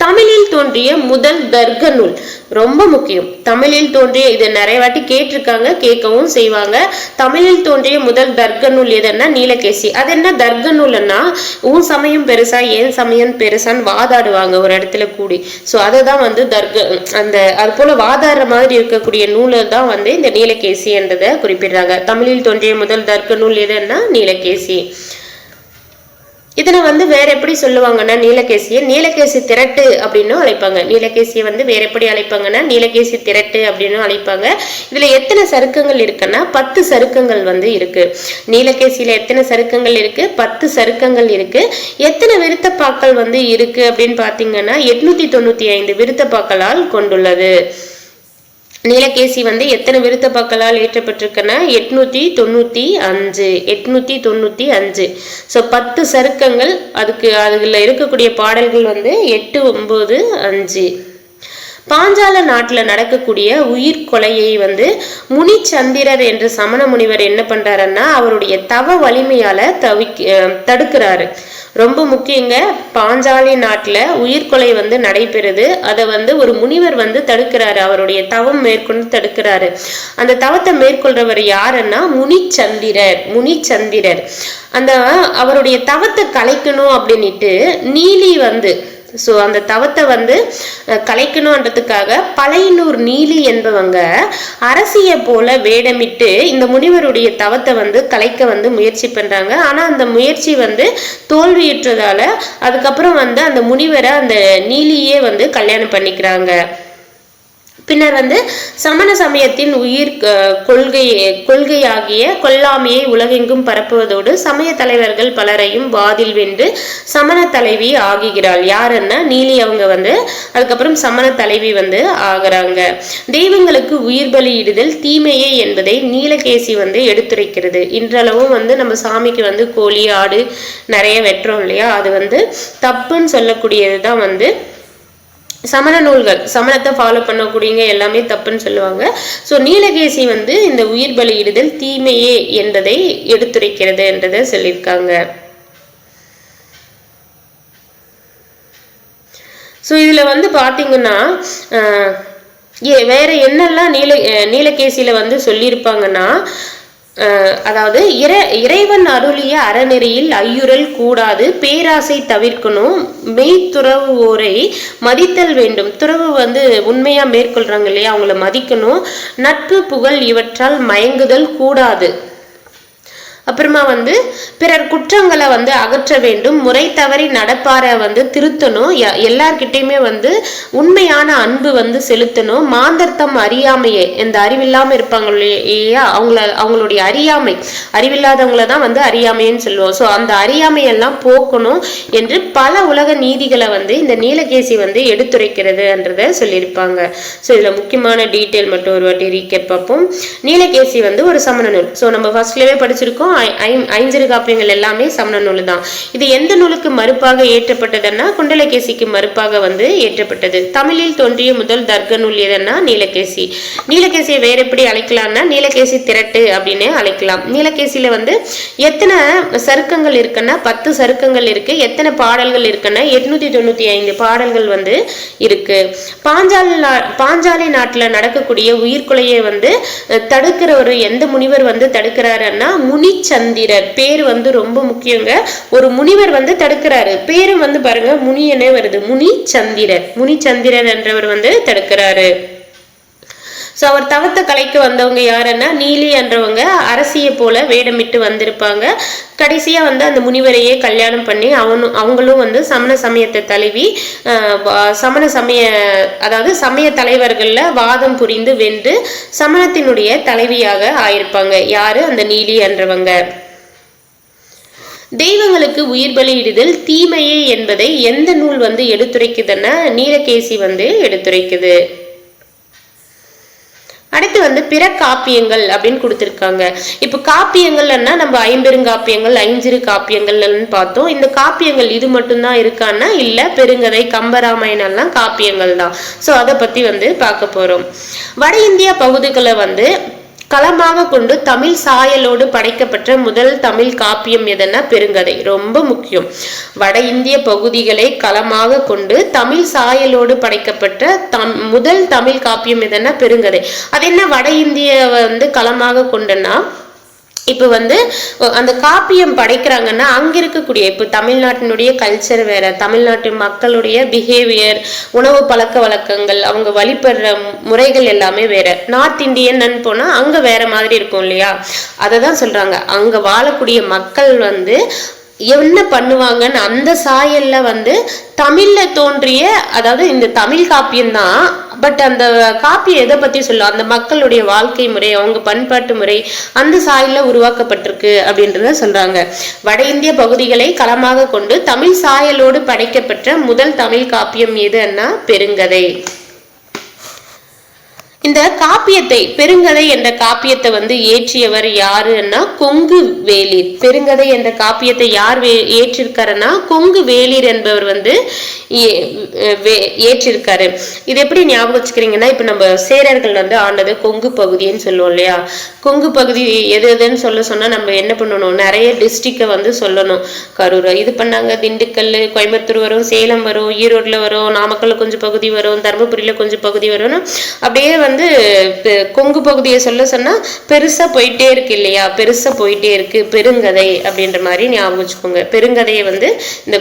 தமிழில் தோன்றிய முதல் தர்க்க நூல், ரொம்ப முக்கியம். தமிழில் தோன்றிய, இது நிறைய வாட்டி கேட்டிருக்காங்க, கேட்கவும் செய்வாங்க. தமிழில் தோன்றிய முதல் தர்க்க நூல் எதுன்னா நீலகேசி. அது என்ன தர்க்க நூல்னா, உன் சமயம் பெருசா என் சமயம் பெருசான்னு வாதாடுவாங்க ஒரு இடத்துல கூடி. ஸோ அதுதான் வந்து அந்த அது போல வாதாடுற மாதிரி இருக்கக்கூடிய நூலை தான் வந்து இந்த நீலகேசி என்றதை குறிப்பிடுறாங்க. தமிழில் தோன்றிய முதல் தர்க்க நூல் எதுன்னா நீலகேசி. இதனை வந்து வேற எப்படி சொல்லுவாங்கன்னா, நீலகேசி திரட்டு அப்படின்னு அழைப்பாங்க. நீலகேசியை வந்து வேற எப்படி அழைப்பாங்கன்னா நீலகேசி திரட்டு அப்படின்னு அழைப்பாங்க. இதுல எத்தனை சருக்கங்கள் இருக்குன்னா 10 சருக்கங்கள் வந்து இருக்கு. நீலகேசியில எத்தனை சருக்கங்கள் இருக்கு? 10 சருக்கங்கள் இருக்கு. எத்தனை விருத்தப்பாக்கள் வந்து இருக்கு அப்படின்னு பாத்தீங்கன்னா 895 விருத்தப்பாக்களால் கொண்டுள்ளது. நீலகேசி வந்து எத்தனை விருத்தப்பாக்களால் ஏற்றப்பட்டிருக்குன்னா 895. ஸோ 10 சருக்கங்கள். அதுல இருக்கக்கூடிய பாடல்கள் வந்து 8, 9, 5. பாஞ்சால நாட்டுல நடக்கக்கூடிய உயிர் கொலையை வந்து முனிச்சந்திரர் என்ற சமண முனிவர் என்ன பண்றாருன்னா அவருடைய தவ வலிமையால தடுக்கிறாரு. ரொம்ப முக்கியங்க. பாஞ்சாலி நாட்டுல உயிர்கொலை வந்து நடைபெறுது. அதை வந்து ஒரு முனிவர் வந்து தடுக்கிறாரு, அவருடைய தவம் மேற்கொண்டு தடுக்கிறாரு. அந்த தவத்தை மேற்கொள்றவர் யாருன்னா முனிச்சந்திரர். அந்த அவருடைய தவத்தை கலைக்கணும் அப்படின்ட்டு நீலி வந்து அந்த தவத்தை வந்து கலைக்கணும்ன்றதுக்காக பழையனூர் நீலி என்பவங்க அரசிய போல வேடமிட்டு இந்த முனிவருடைய தவத்தை வந்து கலைக்க வந்து முயற்சி பண்றாங்க. ஆனா அந்த முயற்சி வந்து தோல்வியுற்றதால அதுக்கப்புறம் வந்து அந்த முனிவரை அந்த நீலியே வந்து கல்யாணம் பண்ணிக்கிறாங்க. பின்னர் வந்து சமண சமயத்தின் உயிர் கொள்கையாகிய கொல்லாமையை உலகெங்கும் பரப்புவதோடு சமய தலைவர்கள் பலரையும் வாதில் வென்று சமண தலைவி ஆகுகிறாள். யாருன்னா நீலி அவங்க வந்து அதுக்கப்புறம் சமண தலைவி வந்து ஆகுறாங்க. தெய்வங்களுக்கு உயிர் பலியிடுதல் தீமையே என்பதை நீலகேசி வந்து எடுத்துரைக்கிறது. இன்றளவும் வந்து நம்ம சாமிக்கு வந்து கோழி ஆடு நிறைய வெட்டுறோம் இல்லையா, அது வந்து தப்புன்னு சொல்லக்கூடியதுதான் வந்து சமண நூல்கள். சமணத்தை ஃபாலோ பண்ணக்கூடியங்க எல்லாமே தப்புன்னு சொல்லுவாங்க. ஸோ நீலகேசி வந்து இந்த உயிர் பலியிடுதல் தீமையே என்பதை எடுத்துரைக்கிறது என்றதை சொல்லியிருக்காங்க. ஸோ இதுல வந்து பாத்தீங்கன்னா வேற என்னெல்லாம் நீலகேசியில வந்து சொல்லியிருப்பாங்கன்னா, அதாவது இறைவன் அருளிய அறநெறியில் ஐயுறல் கூடாது, பேராசை தவிர்க்கணும், மெய்த்துறவோரை மதித்தல் வேண்டும். துறவு வந்து உண்மையா மேற்கொள்றாங்க இல்லையா, அவங்கள மதிக்கணும். நட்பு புகழ் இவற்றால் மயங்குதல் கூடாது. அப்புறமா வந்து பிறர் குற்றங்களை வந்து அகற்ற வேண்டும், முறை தவறி நடப்பார வந்து திருத்தணும், எல்லார்கிட்டையுமே வந்து உண்மையான அன்பு வந்து செலுத்தணும். மாந்தர்த்தம் அறியாமையே, இந்த அறிவில்லாம இருப்பாங்க இல்லையா, அவங்களுடைய அறிவில்லாதவங்கள தான் வந்து அறியாமைன்னு சொல்லுவோம். ஸோ அந்த அறியாமையெல்லாம் போக்கணும் என்று பல உலக நீதிகளை வந்து இந்த நீலகேசி வந்து எடுத்துரைக்கிறதுன்றத சொல்லியிருப்பாங்க. ஸோ இதுல முக்கியமான டீட்டெயில் மட்டும் ஒரு வாட்டி ரீகேப் பார்ப்போம். நீலகேசி வந்து ஒரு சமண நூல். ஸோ நம்ம ஃபர்ஸ்ட்லயே படிச்சிருக்கோம், ஐஞ்சிறு காப்பியங்கள் எல்லாமே சமண நூல் தான். இது எந்த நூலுக்கு மறுப்பாக ஏற்றப்பட்டதுன்னா குண்டலகேசிக்கு மறுப்பாக வந்து ஏற்றப்பட்டது. தமிழில் தோன்றிய முதல் தர்க்க நூல் எதுன்னா நீலகேசி. நீலகேசியை வேற எப்படி அழைக்கலாம்னா நீலகேசி திரட்டு அப்படின்னு அழைக்கலாம். நீலகேசியில வந்து எத்தனை சருக்கங்கள் இருக்குன்னா 10 சருக்கங்கள் இருக்கு. எத்தனை பாடல்கள் இருக்குன்னா 895 பாடல்கள் வந்து இருக்கு. பாஞ்சாலி நாட்டுல நடக்கக்கூடிய உயிர்கொலையை வந்து தடுக்கிற ஒரு எந்த முனிவர் வந்து தடுக்கிறாருன்னா முனிச்சந்திரர். பேர் வந்து ரொம்ப முக்கியங்க. ஒரு முனிவர் வந்து தடுக்கிறாரு, பேரும் வந்து பாருங்க முனியனே வருது, முனிச்சந்திரர் என்றவர் வந்து தடுக்கிறாரு. ஸோ அவர் தவத்தை கலைக்க வந்தவங்க யாருன்னா நீலி என்றவங்க அரசிய போல வேடமிட்டு வந்திருப்பாங்க. கடைசியா வந்து அந்த முனிவரையே கல்யாணம் பண்ணி அவங்களும் வந்து சமண சமயத்தை தழுவி அதாவது சமய தலைவர்கள்ல வாதம் புரிந்து வென்று சமணத்தினுடைய தலைவியாக ஆயிருப்பாங்க. யாரு? அந்த நீலி என்றவங்க. தெய்வங்களுக்கு உயிர் பலியிடுதல் தீமையே என்பதை எந்த நூல் வந்து எடுத்துரைக்குதுன்னா நீலகேசி வந்து எடுத்துரைக்குது. அடுத்து வந்து பிற காப்பியங்கள் அப்படின்னு கொடுத்திருக்காங்க. இப்ப காப்பியங்கள்னா நம்ம ஐம்பெருங்காப்பியங்கள் ஐஞ்சிறு காப்பியங்கள்னு பார்த்தோம். இந்த காப்பியங்கள் இது மட்டும்தான் இருக்கான்னா இல்ல, பெருங்கதை கம்பராமாயணம் எல்லாம் காப்பியங்கள் தான். ஸோ அதை பத்தி வந்து பார்க்க போறோம். வட இந்தியா பகுதிகளை வந்து களமாக கொண்டு தமிழ் சாயலோடு படைக்கப்பட்ட முதல் தமிழ் காப்பியம் எதுன்னா பெருங்கதை. ரொம்ப முக்கியம். வட இந்திய பகுதிகளை களமாக கொண்டு தமிழ் சாயலோடு படைக்கப்பட்ட முதல் தமிழ் காப்பியம் எதுன்னா பெருங்கதை. அது என்ன வட இந்திய வந்து களமாக கொண்டனா, இப்ப வந்து அந்த காப்பியம் படைக்கிறாங்கன்னா அங்க இருக்கக்கூடிய இப்ப தமிழ்நாட்டினுடைய கல்ச்சர் வேற, தமிழ்நாட்டு மக்களுடைய பிஹேவியர், உணவு பழக்க வழக்கங்கள், அவங்க வழிபடுற முறைகள் எல்லாமே வேற. நார்த் இந்தியன் போனா அங்க வேற மாதிரி இருக்கும் இல்லையா, அததான் சொல்றாங்க. அங்க வாழக்கூடிய மக்கள் வந்து என்ன பண்ணுவாங்கன்னு அந்த சாயல்ல வந்து தமிழ்ல தோன்றிய, அதாவது இந்த தமிழ் காப்பியம் தான், பட் அந்த காப்பியம் எதை பத்தி சொல்லும், அந்த மக்களுடைய வாழ்க்கை முறை, அவங்க பண்பாட்டு முறை அந்த சாயல்ல உருவாக்கப்பட்டிருக்கு அப்படின்றத சொல்றாங்க. வட இந்திய பகுதிகளை களமாக கொண்டு தமிழ் சாயலோடு படைக்கப்பட்ட முதல் தமிழ் காப்பியம் எதுன்னா பெருங்கதை. இந்த காப்பியத்தை, பெருங்கதை என்ற காப்பியத்தை வந்து ஏற்றியவர் யாருன்னா கொங்கு வேளிர். பெருங்கதை என்ற காப்பியத்தை யார் ஏற்றிருக்காருன்னா கொங்கு வேளிர் என்பவர் வந்து ஏற்றிருக்காரு. இது எப்படி ஞாபகம் வச்சுக்கிறீங்கன்னா, இப்ப நம்ம சேரர்கள் வந்து ஆண்டது கொங்கு பகுதின்னு சொல்லுவோம் இல்லையா? கொங்கு பகுதி எது எதுன்னு சொன்னா நம்ம என்ன பண்ணணும், நிறைய டிஸ்ட்ரிக்டை வந்து சொல்லணும். கரூர் இது பண்ணாங்க, திண்டுக்கல், கோயம்புத்தூர் வரும், சேலம் வரும், ஈரோடுல வரும், நாமக்கல்ல கொஞ்சம் பகுதி வரும், தர்மபுரியில கொஞ்சம் பகுதி வரும். அப்படியே வந்து கொங்கு பகுதியை சொன்னா பெருசா போயிட்டே இருக்கு இல்லையா? பெருசா போயிட்டே இருக்கு. பெருங்கதை அப்படின்ற மாதிரி ஞாபகம் வச்சுக்கோங்க. பெருங்கதையை வந்து இந்த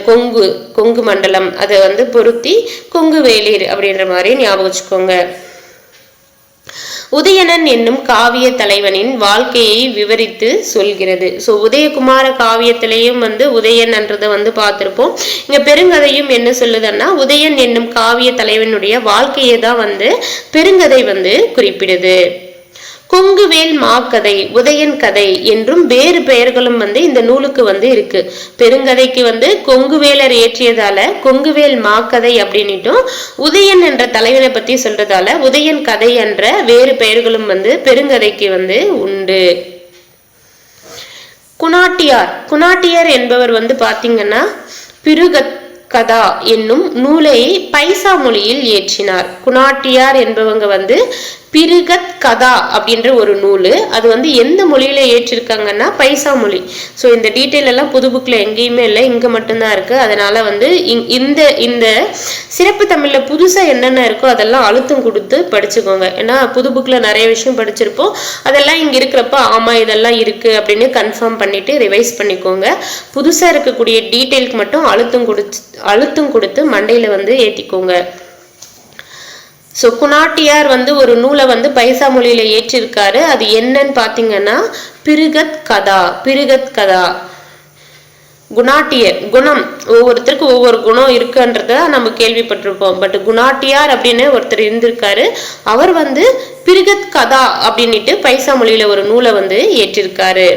கொங்கு மண்டலம் அதை வந்து பொருத்தி கொங்கு வேளிர் அப்படின்ற மாதிரி ஞாபகம் வச்சுக்கோங்க. உதயணன் என்னும் காவிய தலைவனின் வாழ்க்கையை விவரித்து சொல்கிறது. ஸோ உதயகுமார காவியத்திலையும் வந்து உதயன் என்றதை வந்து பார்த்திருப்போம். இங்க பெருங்கதையும் என்ன சொல்லுதுன்னா, உதயன் என்னும் காவிய தலைவனுடைய வாழ்க்கையை தான் வந்து பெருங்கதை வந்து குறிப்பிடுது. கொங்குவேல் மாக்கதை, உதயன் கதை என்றும் வேறு பெயர்களும் வந்து இந்த நூலுக்கு வந்து இருக்கு. பெருங்கதைக்கு வந்து கொங்குவேலர் ஏற்றியதால கொங்குவேல் மாக்கதை அப்படின்னுட்டும், உதயன் என்ற தலைவனை பத்தி சொல்றதால உதயன் கதை என்ற வேறு பெயர்களும் வந்து பெருங்கதைக்கு வந்து உண்டு. குணாட்டியார் என்பவர் வந்து பாத்தீங்கன்னா பிருகத் கதா என்னும் நூலை பைசா மொழியில் இயற்றினார். குணாட்டியார் என்பவங்க வந்து பிருகத் கதா அப்படின்ற ஒரு நூல், அது வந்து எந்த மொழியில ஏற்றிருக்காங்கன்னா பைசா மொழி. ஸோ இந்த டீட்டெயில் எல்லாம் புது புக்ல எங்கேயுமே இல்லை, இங்க மட்டும்தான் இருக்கு. அதனால வந்து இந்த சிறப்பு தமிழ்ல புதுசா என்னென்ன இருக்கோ அதெல்லாம் அழுத்தம் கொடுத்து படிச்சுக்கோங்க. ஏன்னா புது புக்ல நிறைய விஷயம் படிச்சிருப்போம், அதெல்லாம் இங்க இருக்கிறப்ப ஆமா இதெல்லாம் இருக்கு அப்படின்னு கன்ஃபார்ம் பண்ணிட்டு ரிவைஸ் பண்ணிக்கோங்க. புதுசா இருக்கக்கூடிய டீட்டெயிலுக்கு மட்டும் அழுத்தம் கொடுத்து மண்டையில வந்து ஏற்றிக்கோங்க. ஸோ குணாட்டியார் வந்து ஒரு நூலை வந்து பைசா மொழியில ஏற்றிருக்காரு. அது என்னன்னு பாத்தீங்கன்னா பிருகத் கதா. குணாட்டியர் குணம், ஒவ்வொருத்தருக்கு ஒவ்வொரு குணம் இருக்குன்றத நம்ம கேள்விப்பட்டிருப்போம். பட் குணாட்டியார் அப்படின்னு ஒருத்தர் இருந்திருக்காரு. அவர் வந்து பிருகத் கதா அப்படின்னுட்டு பைசா மொழியில ஒரு நூலை வந்து ஏற்றிருக்காரு.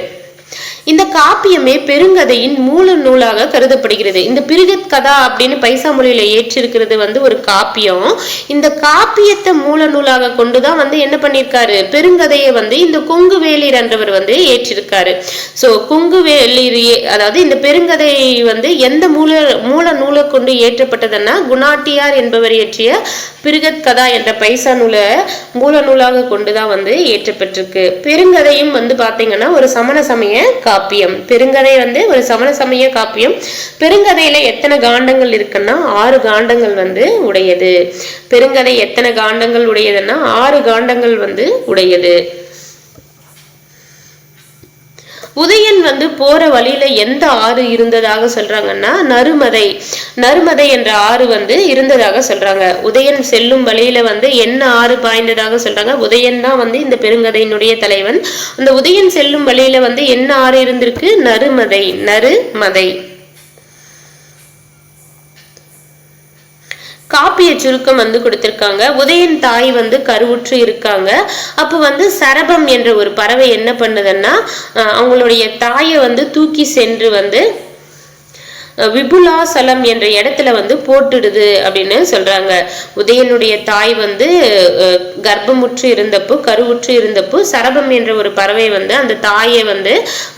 இந்த காப்பியமே பெருங்கதையின் மூல நூலாக கருதப்படுகிறது. இந்த பிருகத் கதா அப்படின்னு பைசா மொழியில ஏற்றிருக்கிறது வந்து ஒரு காப்பியம். இந்த காப்பியத்தை மூல நூலாக கொண்டுதான் வந்து என்ன பண்ணிருக்காரு, பெருங்கதையை வந்து இந்த கொங்கு வேளிர் என்றவர் வந்து ஏற்றிருக்காரு. சோ கொங்கு வேளிர், அதாவது இந்த பெருங்கதை வந்து எந்த மூல நூலை கொண்டு ஏற்றப்பட்டதுன்னா குணாட்டியார் என்பவர் இயற்றிய பிருகத் கதா என்ற பைசா நூலை மூல நூலாக கொண்டுதான் வந்து ஏற்றப்பட்டிருக்கு. பெருங்கதையும் வந்து பாத்தீங்கன்னா ஒரு சமண சமய காப்பியம். பெருங்கதை வந்து ஒரு சமண சமய காப்பியம். பெருங்கதையில எத்தனை காண்டங்கள் இருக்குன்னா 6 காண்டங்கள் வந்து உடையது. பெருங்கதை எத்தனை காண்டங்கள் உடையதுன்னா 6 காண்டங்கள் வந்து உடையது. உதயன் வந்து போற வழியில எந்த ஆறு இருந்ததாக சொல்றாங்கன்னா நருமதை என்ற ஆறு வந்து இருந்ததாக சொல்றாங்க. உதயன் செல்லும் வழியில வந்து என்ன ஆறு பாய்ந்ததாக சொல்றாங்க. உதயன் தான் வந்து இந்த பெருங்கதையினுடைய தலைவன். அந்த உதயன் செல்லும் வழியில வந்து என்ன ஆறு இருந்திருக்கு, நருமதை. காப்பிய சுருக்கம் வந்து கொடுத்திருக்காங்க. உதயன் தாய் வந்து கருவுற்று இருக்காங்க. அப்போ வந்து சரபம் என்ற ஒரு பறவை என்ன பண்ணுதுன்னா அவங்களுடைய தாயை வந்து தூக்கி சென்று வந்து விபுலாசலம் என்ற இடத்துல வந்து போட்டுடுது அப்படின்னு சொல்றாங்க. உதயனுடைய தாய் வந்து கர்ப்பமுற்று இருந்தப்போ, கருவுற்று இருந்தப்போ சரபம் என்ற ஒரு பறவை வந்து அந்த தாயை வந்து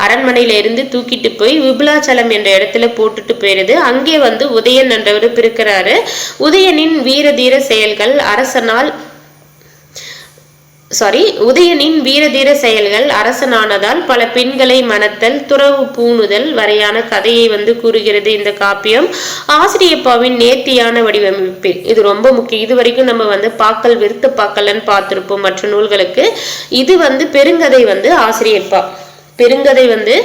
அரண்மனையில இருந்து தூக்கிட்டு போய் விபுலாச்சலம் என்ற இடத்துல போட்டுட்டு போயிருது. அங்கே வந்து உதயன் என்றவர் பிறக்கிறாரு. உதயனின் வீர தீர செயல்கள் உதயனின் வீரதீர செயல்கள் அரசனானதால் பல பெண்களை மணத்தல், துறவு பூணுதல் வரையான கதையை வந்து கூறுகிறது இந்த காப்பியம். ஆசிரியப்பாவின் நேர்த்தியான வடிவமைப்பில் இது ரொம்ப முக்கியம். இது வரைக்கும் நம்ம வந்து பாக்கல் விருத்த பாக்கல்னு பார்த்திருப்போம் மற்ற நூல்களுக்கு. இது வந்து பெருங்கதை வந்து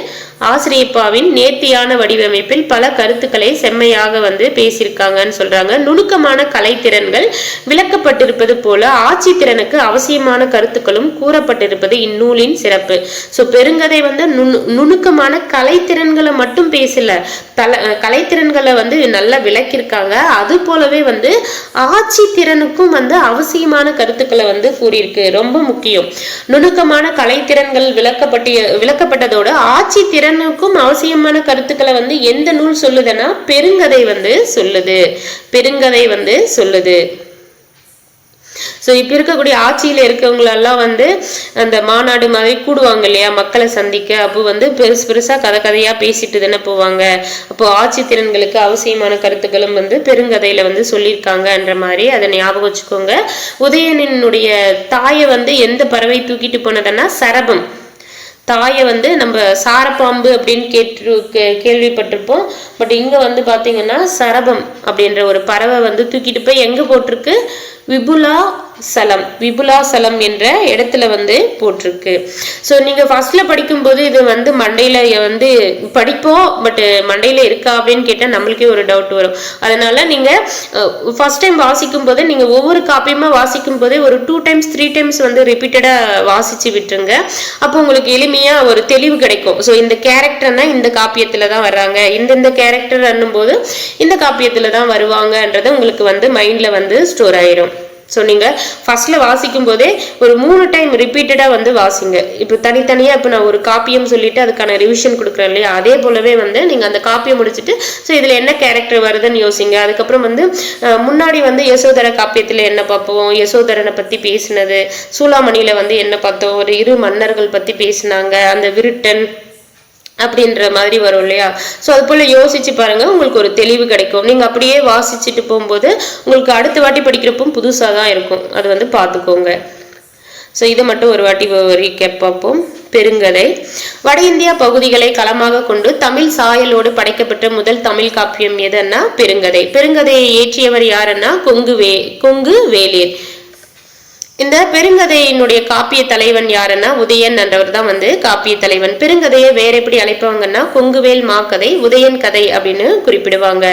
ஆசிரியப்பாவின் நேர்த்தியான வடிவமைப்பில் பல கருத்துக்களை செம்மையாக வந்து பேசியிருக்காங்கன்னு சொல்றாங்க. நுணுக்கமான கலைத்திறன்கள் விளக்கப்பட்டிருப்பது போல ஆட்சி திறனுக்கு அவசியமான கருத்துக்களும் கூறப்பட்டிருப்பது இந்நூலின் சிறப்பு. சோ பெருங்கதை வந்து நுணுக்கமான கலைத்திறன்களை மட்டும் பேசல, கலைத்திறன்களை வந்து நல்லா விளக்கியிருக்காங்க. அது போலவே வந்து ஆட்சி திறனுக்கும் வந்து அவசியமான கருத்துக்களை வந்து கூறியிருக்கு. ரொம்ப முக்கியம். நுணுக்கமான கலைத்திறன்கள் விளக்கப்பட்டதோட ஆட்சி திறனுக்கும் அவசியமான கருத்துக்களை வந்து எந்த நூல் சொல்லுதுன்னா பெருங்கதை வந்து சொல்லுது. ஸோ இப்போ இருக்கக்கூடிய ஆட்சியில் இருக்கவங்களெல்லாம் வந்து அந்த மாநாடு மாதிரி கூடுவாங்க இல்லையா, மக்களை சந்திக்க. அப்போ வந்து பெருசா கதையா பேசிட்டு தானே போவாங்க. அப்போ ஆட்சி திறன்களுக்கு அவசியமான கருத்துக்களும் வந்து பெருங்கதையில வந்து சொல்லியிருக்காங்கன்ற மாதிரி அதை ஞாபகம் வச்சுக்கோங்க. உதயணனுடைய தாயை வந்து எந்த பறவை தூக்கிட்டு போனதுன்னா சரபம். தாயை வந்து நம்ம சாரப்பாம்பு அப்படின்னு கேள்விப்பட்டிருப்போம். பட் இங்க வந்து பாத்தீங்கன்னா சரபம் அப்படின்ற ஒரு பறவை வந்து தூக்கிட்டு போய் எங்க போட்டிருக்கு, விபுலாசலம் என்ற இடத்துல வந்து போட்டிருக்கு. ஸோ நீங்க ஃபர்ஸ்ட்ல படிக்கும்போது இது வந்து மண்டையில வந்து படிப்போம், பட் மண்டையில இருக்கா அப்படின்னு கேட்டா நம்மளுக்கே ஒரு டவுட் வரும். அதனால நீங்க ஃபர்ஸ்ட் டைம் வாசிக்கும் போது நீங்க ஒவ்வொரு காப்பியுமா வாசிக்கும் போதே ஒரு 2 times 3 times வந்து ரிப்பீட்டடா வாசிச்சு விட்டுருங்க. அப்போ உங்களுக்கு எளிமையா ஒரு தெளிவு கிடைக்கும். ஸோ இந்த கேரக்டர்னா இந்த காப்பியத்துல தான் வர்றாங்க, இந்த கேரக்டர் போது இந்த காப்பியத்துல தான் வருவாங்கன்றது உங்களுக்கு வந்து மைண்ட்ல வந்து ஸ்டோர் ஆயிரும். ஸோ நீங்கள் ஃபர்ஸ்ட்ல வாசிக்கும் போதே ஒரு 3 டைம் ரிப்பீட்டடாக வந்து வாசிங்க. இப்போ தனித்தனியாக இப்போ நான் ஒரு காப்பியம் சொல்லிட்டு அதுக்கான ரிவிஷன் கொடுக்குறேன் இல்லையா, அதே போலவே வந்து நீங்கள் அந்த காப்பியம் முடிச்சுட்டு ஸோ இதில் என்ன கேரக்டர் வருதுன்னு யோசிங்க. அதுக்கப்புறம் வந்து முன்னாடி வந்து யசோதர காப்பியத்தில் என்ன பார்ப்போம், யசோதரனை பற்றி பேசினது, சூளாமணியில் வந்து என்ன பார்த்தோம், ஒரு 2 மன்னர்கள் பற்றி பேசினாங்க, அந்த விருட்டன் அப்படின்ற மாதிரி வரும் இல்லையா. ஸோ அது போல யோசிச்சு பாருங்க, உங்களுக்கு ஒரு தெளிவு கிடைக்கும். நீங்க அப்படியே வாசிச்சுட்டு போகும்போது உங்களுக்கு அடுத்த வாட்டி படிக்கிறப்போ புதுசாக தான் இருக்கும். அது வந்து பார்த்துக்கோங்க. ஸோ இதை மட்டும் ஒரு வாட்டி ரீகேப் பார்ப்போம். பெருங்கதை. வட இந்தியா பகுதிகளை களமாக கொண்டு தமிழ் சாயலோடு படைக்கப்பட்ட முதல் தமிழ் காப்பியம் எதுன்னா பெருங்கதை. பெருங்கதையை இயற்றியவர் யாருன்னா கொங்கு வேளிர். இந்த பெருங்கதையினுடைய காப்பிய தலைவன் யாருன்னா உதயன் என்றவர் தான் வந்து காப்பிய தலைவன். பெருங்கதையை வேற எப்படி அழைப்பாங்கன்னா கொங்குவேல் மாக்கதை, உதயன் கதை அப்படின்னு குறிப்பிடுவாங்க.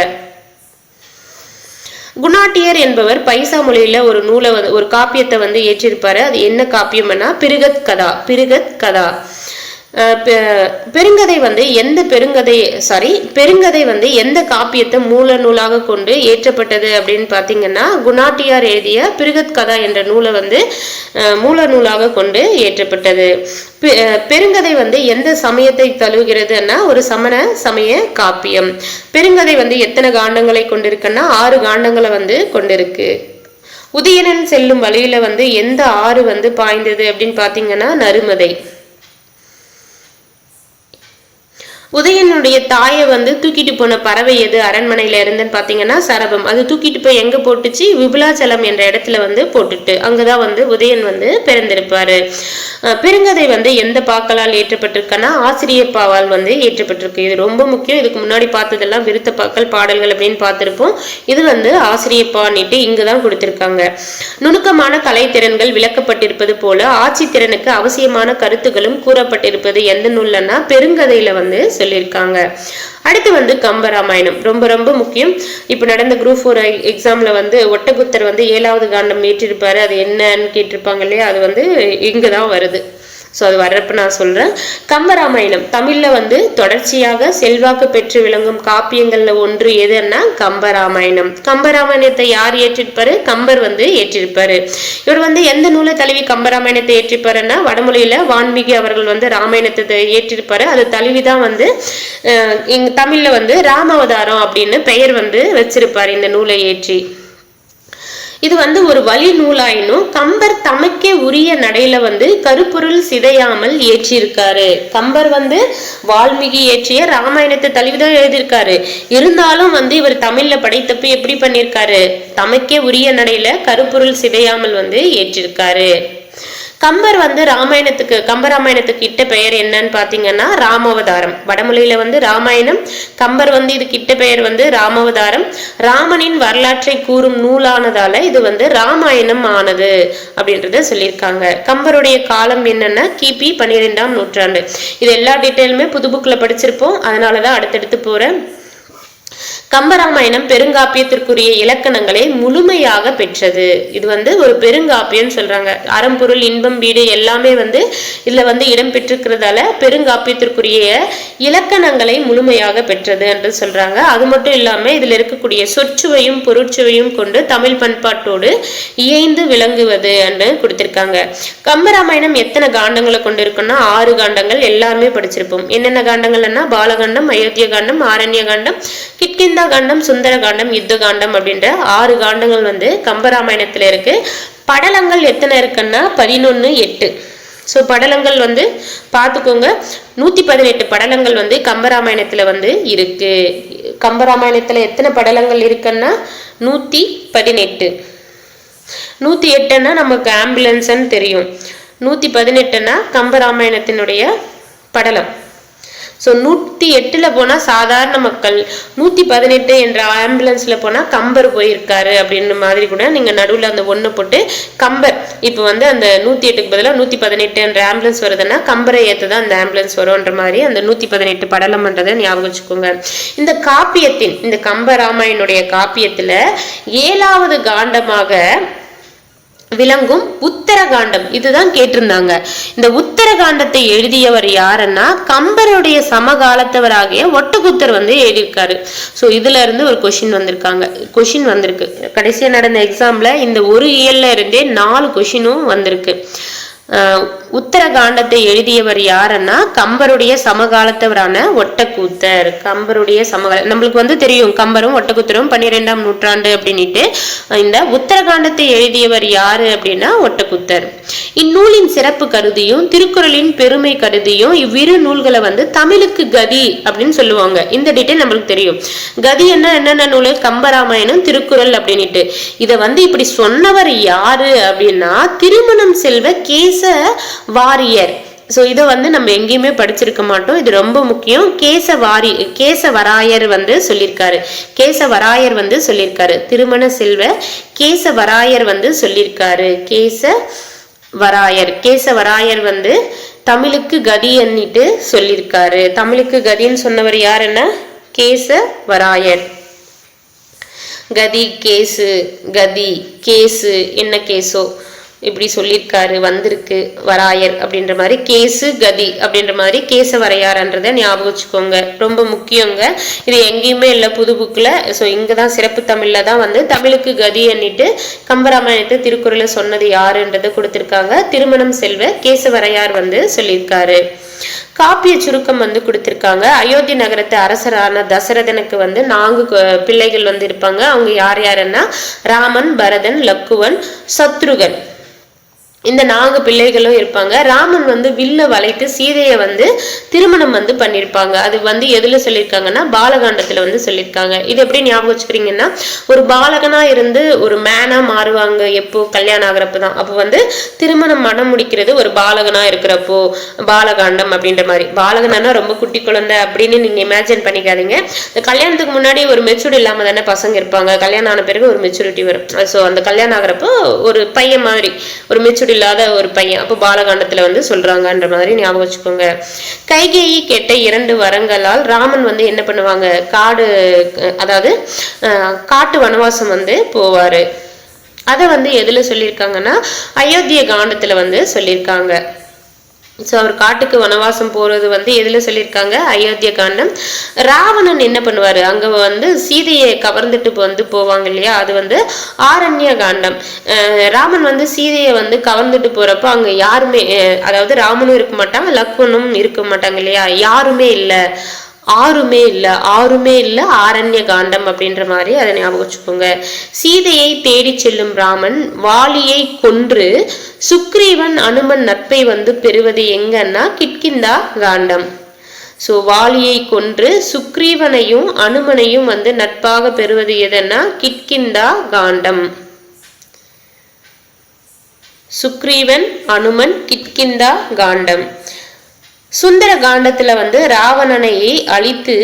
குணாட்டியர் என்பவர் பைசா மொழியில ஒரு நூலை ஒரு காப்பியத்தை வந்து ஏற்றிருப்பாரு. அது என்ன காப்பியம்னா பிருகத் கதா. பெருங்கதை வந்து எந்த காப்பியத்தை மூல நூலாக கொண்டு ஏற்றப்பட்டது அப்படின்னு பாத்தீங்கன்னா குணாட்டியார் எழுதிய பிருகத் கதா என்ற நூலை வந்து மூல நூலாக கொண்டு ஏற்றப்பட்டது. பெருங்கதை வந்து எந்த சமயத்தை தழுவுகிறதுன்னா ஒரு சமண சமய காப்பியம். பெருங்கதை வந்து எத்தனை காண்டங்களை கொண்டிருக்குன்னா 6 காண்டங்களை வந்து கொண்டிருக்கு. உதயணன் செல்லும் வழியில வந்து எந்த ஆறு வந்து பாய்ந்தது அப்படின்னு பாத்தீங்கன்னா நருமதை. உதயனுடைய தாயை வந்து தூக்கிட்டு போன பறவை எது அரண்மனையில இருந்துன்னு பாத்தீங்கன்னா சரபம். அது தூக்கிட்டு போய் எங்க போட்டுச்சு, விபுலாச்சலம் என்ற இடத்துல வந்து போட்டுட்டு அங்கதான் வந்து உதயன் வந்து பிறந்திருப்பாரு. பெருங்கதை வந்து எந்த பாக்களால் ஏற்றப்பட்டிருக்குன்னா ஆசிரியப்பாவால் வந்து ஏற்றப்பட்டிருக்கு. இது ரொம்ப முக்கியம். இதுக்கு முன்னாடி பார்த்ததெல்லாம் விருத்த பாக்கள் பாடல்கள் அப்படின்னு பார்த்திருப்போம். இது வந்து ஆசிரியப்பான்னுட்டு இங்கதான் கொடுத்திருக்காங்க. நுணுக்கமான கலைத்திறன்கள் விளக்கப்பட்டிருப்பது போல ஆட்சி திறனுக்கு அவசியமான கருத்துக்களும் கூறப்பட்டிருப்பது எந்த நூல்லன்னா பெருங்கதையில வந்து சொல்லியிருக்காங்க. அடுத்து வந்து கம்பராமாயணம் ரொம்ப ரொம்ப முக்கியம். இப்ப நடந்த குரூப் 4 எக்ஸாம்ல வந்து ஒட்டகுத்தர் வந்து 7வது காண்டம் ஏற்றிருப்பாரு. அது என்னன்னு கேட்டிருப்பாங்க இல்லையா, அது வந்து இங்கதான் வருது. ஸோ அது வர்றப்ப நான் சொல்றேன். கம்பராமாயணம் தமிழ்ல வந்து தொடர்ச்சியாக செல்வாக்கு பெற்று விளங்கும் காப்பியங்கள்ல ஒன்று எதுன்னா கம்பராமாயணம். கம்பராமாயணத்தை யார் ஏற்றிருப்பாரு, கம்பர் வந்து ஏற்றிருப்பாரு. இவர் வந்து எந்த நூலை தழுவி கம்பராமாயணத்தை ஏற்றிருப்பாருன்னா வடமொழியில வான்மீகி அவர்கள் வந்து ராமாயணத்தை ஏற்றிருப்பாரு. அது தழுவிதான் வந்து தமிழ்ல வந்து ராமாவதாரம் அப்படின்னு பெயர் வந்து வச்சிருப்பாரு இந்த நூலை ஏற்றி. இது வந்து ஒரு வழி நூலாயினும் கம்பர் தமக்கே உரிய நடையில வந்து கருப்பொருள் சிதையாமல் ஏற்றிருக்காரு. கம்பர் வந்து வால்மீகி ஏற்றிய ராமாயணத்தை தழுவிதான் எழுதியிருக்காரு. இருந்தாலும் வந்து இவர் தமிழ்ல படைத்தப்ப எப்படி பண்ணிருக்காரு, தமக்கே உரிய நடையில கருப்பொருள் சிதையாமல் வந்து ஏற்றிருக்காரு. கம்பர் வந்து கம்பராமாயணத்துக்கு இட்ட பெயர் என்னன்னு பாத்தீங்கன்னா ராமாவதாரம். வடமொழியில வந்து ராமாயணம், கம்பர் வந்து இதுக்கு இட்ட பெயர் வந்து ராமாவதாரம். ராமனின் வரலாற்றை கூறும் நூலானதால இது வந்து ராமாயணம் ஆனது அப்படின்றத சொல்லியிருக்காங்க. கம்பருடைய காலம் என்னன்னா கிபி 12ஆம் நூற்றாண்டு. இது எல்லா டீட்டெயிலுமே புது புக்ல படிச்சிருப்போம், அதனாலதான் அடுத்தடுத்து போறேன். கம்பராமாயணம் பெருங்காப்பியத்திற்குரிய இலக்கணங்களை முழுமையாக பெற்றது. இது வந்து ஒரு பெருங்காப்பியம் சொல்றாங்க. அறம்பொருள் இன்பம் வீடு எல்லாமே வந்து இதுல வந்து இடம் பெற்றிருக்கிறதால பெருங்காப்பியத்திற்குரிய இலக்கணங்களை முழுமையாக பெற்றது என்று சொல்றாங்க. அது மட்டும் இல்லாம இதுல இருக்கக்கூடிய சொற்சுவையும் பொருட்சுவையும் கொண்டு தமிழ் பண்பாட்டோடு இயைந்து விளங்குவது என்று கொடுத்திருக்காங்க. கம்பராமாயணம் எத்தனை காண்டங்களை கொண்டு இருக்குன்னா 6 காண்டங்கள் எல்லாருமே படிச்சிருப்போம். என்னென்ன காண்டங்கள்னா பாலகாண்டம், அயோத்திய காண்டம், ஆரண்ய காண்டம், கிட்கிந்தா காண்டம், சுந்தர காண்டம், யுத்த காண்டம் அப்படின்ற 6 காண்டங்கள் வந்து கம்பராமாயணத்துல இருக்கு. படலங்கள் எத்தனை இருக்குன்னா 11:8. ஸோ படலங்கள் வந்து பார்த்துக்கோங்க, 118 படலங்கள் வந்து கம்பராமாயணத்துல வந்து இருக்கு. கம்பராமாயணத்துல எத்தனை படலங்கள் இருக்குன்னா 118. 108ன்னா நமக்கு ஆம்புலன்ஸ்ன்னு தெரியும், 118ன்னா கம்பராமாயணத்தினுடைய படலம். ஸோ 108ல் போனால் சாதாரண மக்கள், 118 என்ற ஆம்புலன்ஸில் போனால் கம்பர் போயிருக்காரு அப்படின்ற மாதிரி கூட நீங்கள் நடுவில் அந்த ஒன்று போட்டு கம்பர், இப்போ வந்து அந்த 108க்கு பதிலாக 118 என்ற ஆம்புலன்ஸ் வருதுன்னா கம்பரை ஏற்று தான் அந்த ஆம்புலன்ஸ் வரும்ன்ற மாதிரி அந்த 118 படலம்ன்றதை ஞாபகம் வச்சுக்கோங்க. இந்த காப்பியத்தின், இந்த கம்பராமாயணுடைய காப்பியத்தில் 7வது காண்டமாக விளங்கும் உத்தரகாண்டம் இதுதான் கேட்டிருந்தாங்க. இந்த உத்தரகாண்டத்தை எழுதியவர் யாருன்னா கம்பருடைய சமகாலத்தவராகிய ஒட்டக்குத்தர் வந்து எழுதியிருக்காரு. ஸோ இதுல இருந்து ஒரு கொஷின் வந்திருக்கு. கடைசியா நடந்த எக்ஸாம்ல இந்த ஒரு இயல்ல இருந்தே 4 கொஷினும் வந்திருக்கு. உத்தரகாண்டத்தை எழுதியவர் யாருன்னா கம்பருடைய சமகாலத்தவரான ஒட்டக்கூத்தர். கம்பருடைய நம்மளுக்கு வந்து தெரியும் கம்பரும் ஒட்டக்கூத்தரும் 12ஆம் நூற்றாண்டு அப்படின்ட்டு. இந்த உத்தரகாண்டத்தை எழுதியவர் யாரு அப்படின்னா ஒட்டக்கூத்தர். இந்நூலின் சிறப்பு கருதியும் திருக்குறளின் பெருமை கருதியும் இவ்விரு நூல்களை வந்து தமிழுக்கு கதி அப்படின்னு சொல்லுவாங்க. இந்த டீட்டெயில் நம்மளுக்கு தெரியும். கதி என்னென்ன நூல், கம்பராமாயணம், திருக்குறள் அப்படின்ட்டு. இதை வந்து இப்படி சொன்னவர் யாரு அப்படின்னா திருமணம் செல்வ கேச வாரியர். ஸோ இதை வந்து நம்ம எங்கேயுமே படிச்சிருக்க மாட்டோம், இது ரொம்ப முக்கியம். கேசவராயர் வந்து சொல்லியிருக்காரு. கேசவராயர் வந்து சொல்லியிருக்காரு. திருமண செல்வ கேசவராயர் வந்து சொல்லியிருக்காரு. கேசவராயர் வந்து தமிழுக்கு கதி எண்ணிட்டு சொல்லியிருக்காரு. தமிழுக்கு கதின்னு சொன்னவர் யாருன்னா கேசவராயர். கதி கேசு, கதி கேசு என்ன கேசோ இப்படி சொல்லியிருக்காரு, வந்திருக்கு வராயர் அப்படின்ற மாதிரி. கேசு கதி அப்படின்ற மாதிரி கேசவரையார்ன்றதை ஞாபகம் வச்சுக்கோங்க, ரொம்ப முக்கியங்க. இது எங்கேயுமே இல்லை புது புக்கில். ஸோ இங்கே தான் சிறப்பு தமிழில் தான் வந்து தமிழுக்கு கதி எண்ணிட்டு கம்பராமாயணத்தை திருக்குறளை சொன்னது யாருன்றதை கொடுத்துருக்காங்க. திருமணம் செல்வ கேசவரையார் வந்து சொல்லியிருக்காரு. காப்பிய சுருக்கம் வந்து கொடுத்திருக்காங்க. அயோத்தி நகரத்து அரசரான தசரதனுக்கு வந்து 4 பிள்ளைகள் வந்து இருப்பாங்க. அவங்க யார் யாருன்னா ராமன், பரதன், லக்குவன், சத்ருகன். இந்த 4 பிள்ளைகளும் இருப்பாங்க. ராமன் வந்து வில்ல வளைத்து சீதையை வந்து திருமணம் வந்து பண்ணியிருப்பாங்க. அது வந்து எதுல சொல்லியிருக்காங்கன்னா பாலகாண்டத்துல வந்து சொல்லியிருக்காங்க. இது எப்படி ஞாபகம் வச்சுக்கிறீங்கன்னா, ஒரு பாலகனா இருந்து ஒரு மேனா மாறுவாங்க எப்போ, கல்யாணம் ஆகிறப்ப தான். அப்போ வந்து திருமணம் மனம் முடிக்கிறது ஒரு பாலகனா இருக்கிறப்போ பாலகாண்டம் அப்படின்ற மாதிரி. பாலகனா ரொம்ப குட்டி குழந்தை அப்படின்னு நீங்க இமேஜின் பண்ணிக்காதீங்க. கல்யாணத்துக்கு முன்னாடி ஒரு மெச்சூரிட்டி இல்லாம தானே பசங்க இருப்பாங்க, கல்யாணம் ஆன பிறகு ஒரு மெச்சூரிட்டி வரும். ஸோ அந்த கல்யாணம் ஆகிறப்போ ஒரு பையன் மாதிரி ஒரு மெச்சூரிட்டி இல்லாத ஒரு பையன், அப்போ பாலகாண்டத்துல வந்து சொல்றாங்கன்ற மாதிரி ஞாபகம் வச்சுக்கோங்க. கைகேயி கேட்ட 2 வரங்களால் ராமன் வந்து என்ன பண்ணுவாங்க, அதாவது காட்டு வனவாசம் வந்து போவாரு. அதை வந்து எதுல சொல்லியிருக்காங்கன்னா அயோத்திய காண்டத்துல வந்து சொல்லியிருக்காங்க. ஸோ அவர் காட்டுக்கு வனவாசம் போறது வந்து எதுல சொல்லியிருக்காங்க, அயோத்திய காண்டம். ராவணன் என்ன பண்ணுவாரு, அங்க வந்து சீதையை கவர்ந்துட்டு வந்து போவாங்க இல்லையா, அது வந்து ஆரண்ய காண்டம். ராமன் வந்து சீதையை வந்து கவர்ந்துட்டு போறப்போ அங்க யாருமே, அதாவது ராமனும் இருக்க மாட்டாங்க, லக்வனும் இருக்க மாட்டாங்க இல்லையா, யாருமே இல்லை ஆரண்ய காண்டம் அப்படின்ற மாதிரி அதை ஞாபகம் வச்சுக்கோங்க. சீதையை தேடி செல்லும் ராமன் வாலியை கொன்று சுக்ரீவன் அனுமன் நட்பை வந்து பெறுவது எங்கன்னா கிட்கிந்தா காண்டம். ஸோ வாலியை கொன்று சுக்ரீவனையும் அனுமனையும் வந்து நட்பாக பெறுவது எதுன்னா கிட்கிந்தா காண்டம். சுக்ரீவன் அனுமன் கிட்கிந்தா காண்டம். சுந்தர காண்டத்துல வந்து ராவணனை அழித்து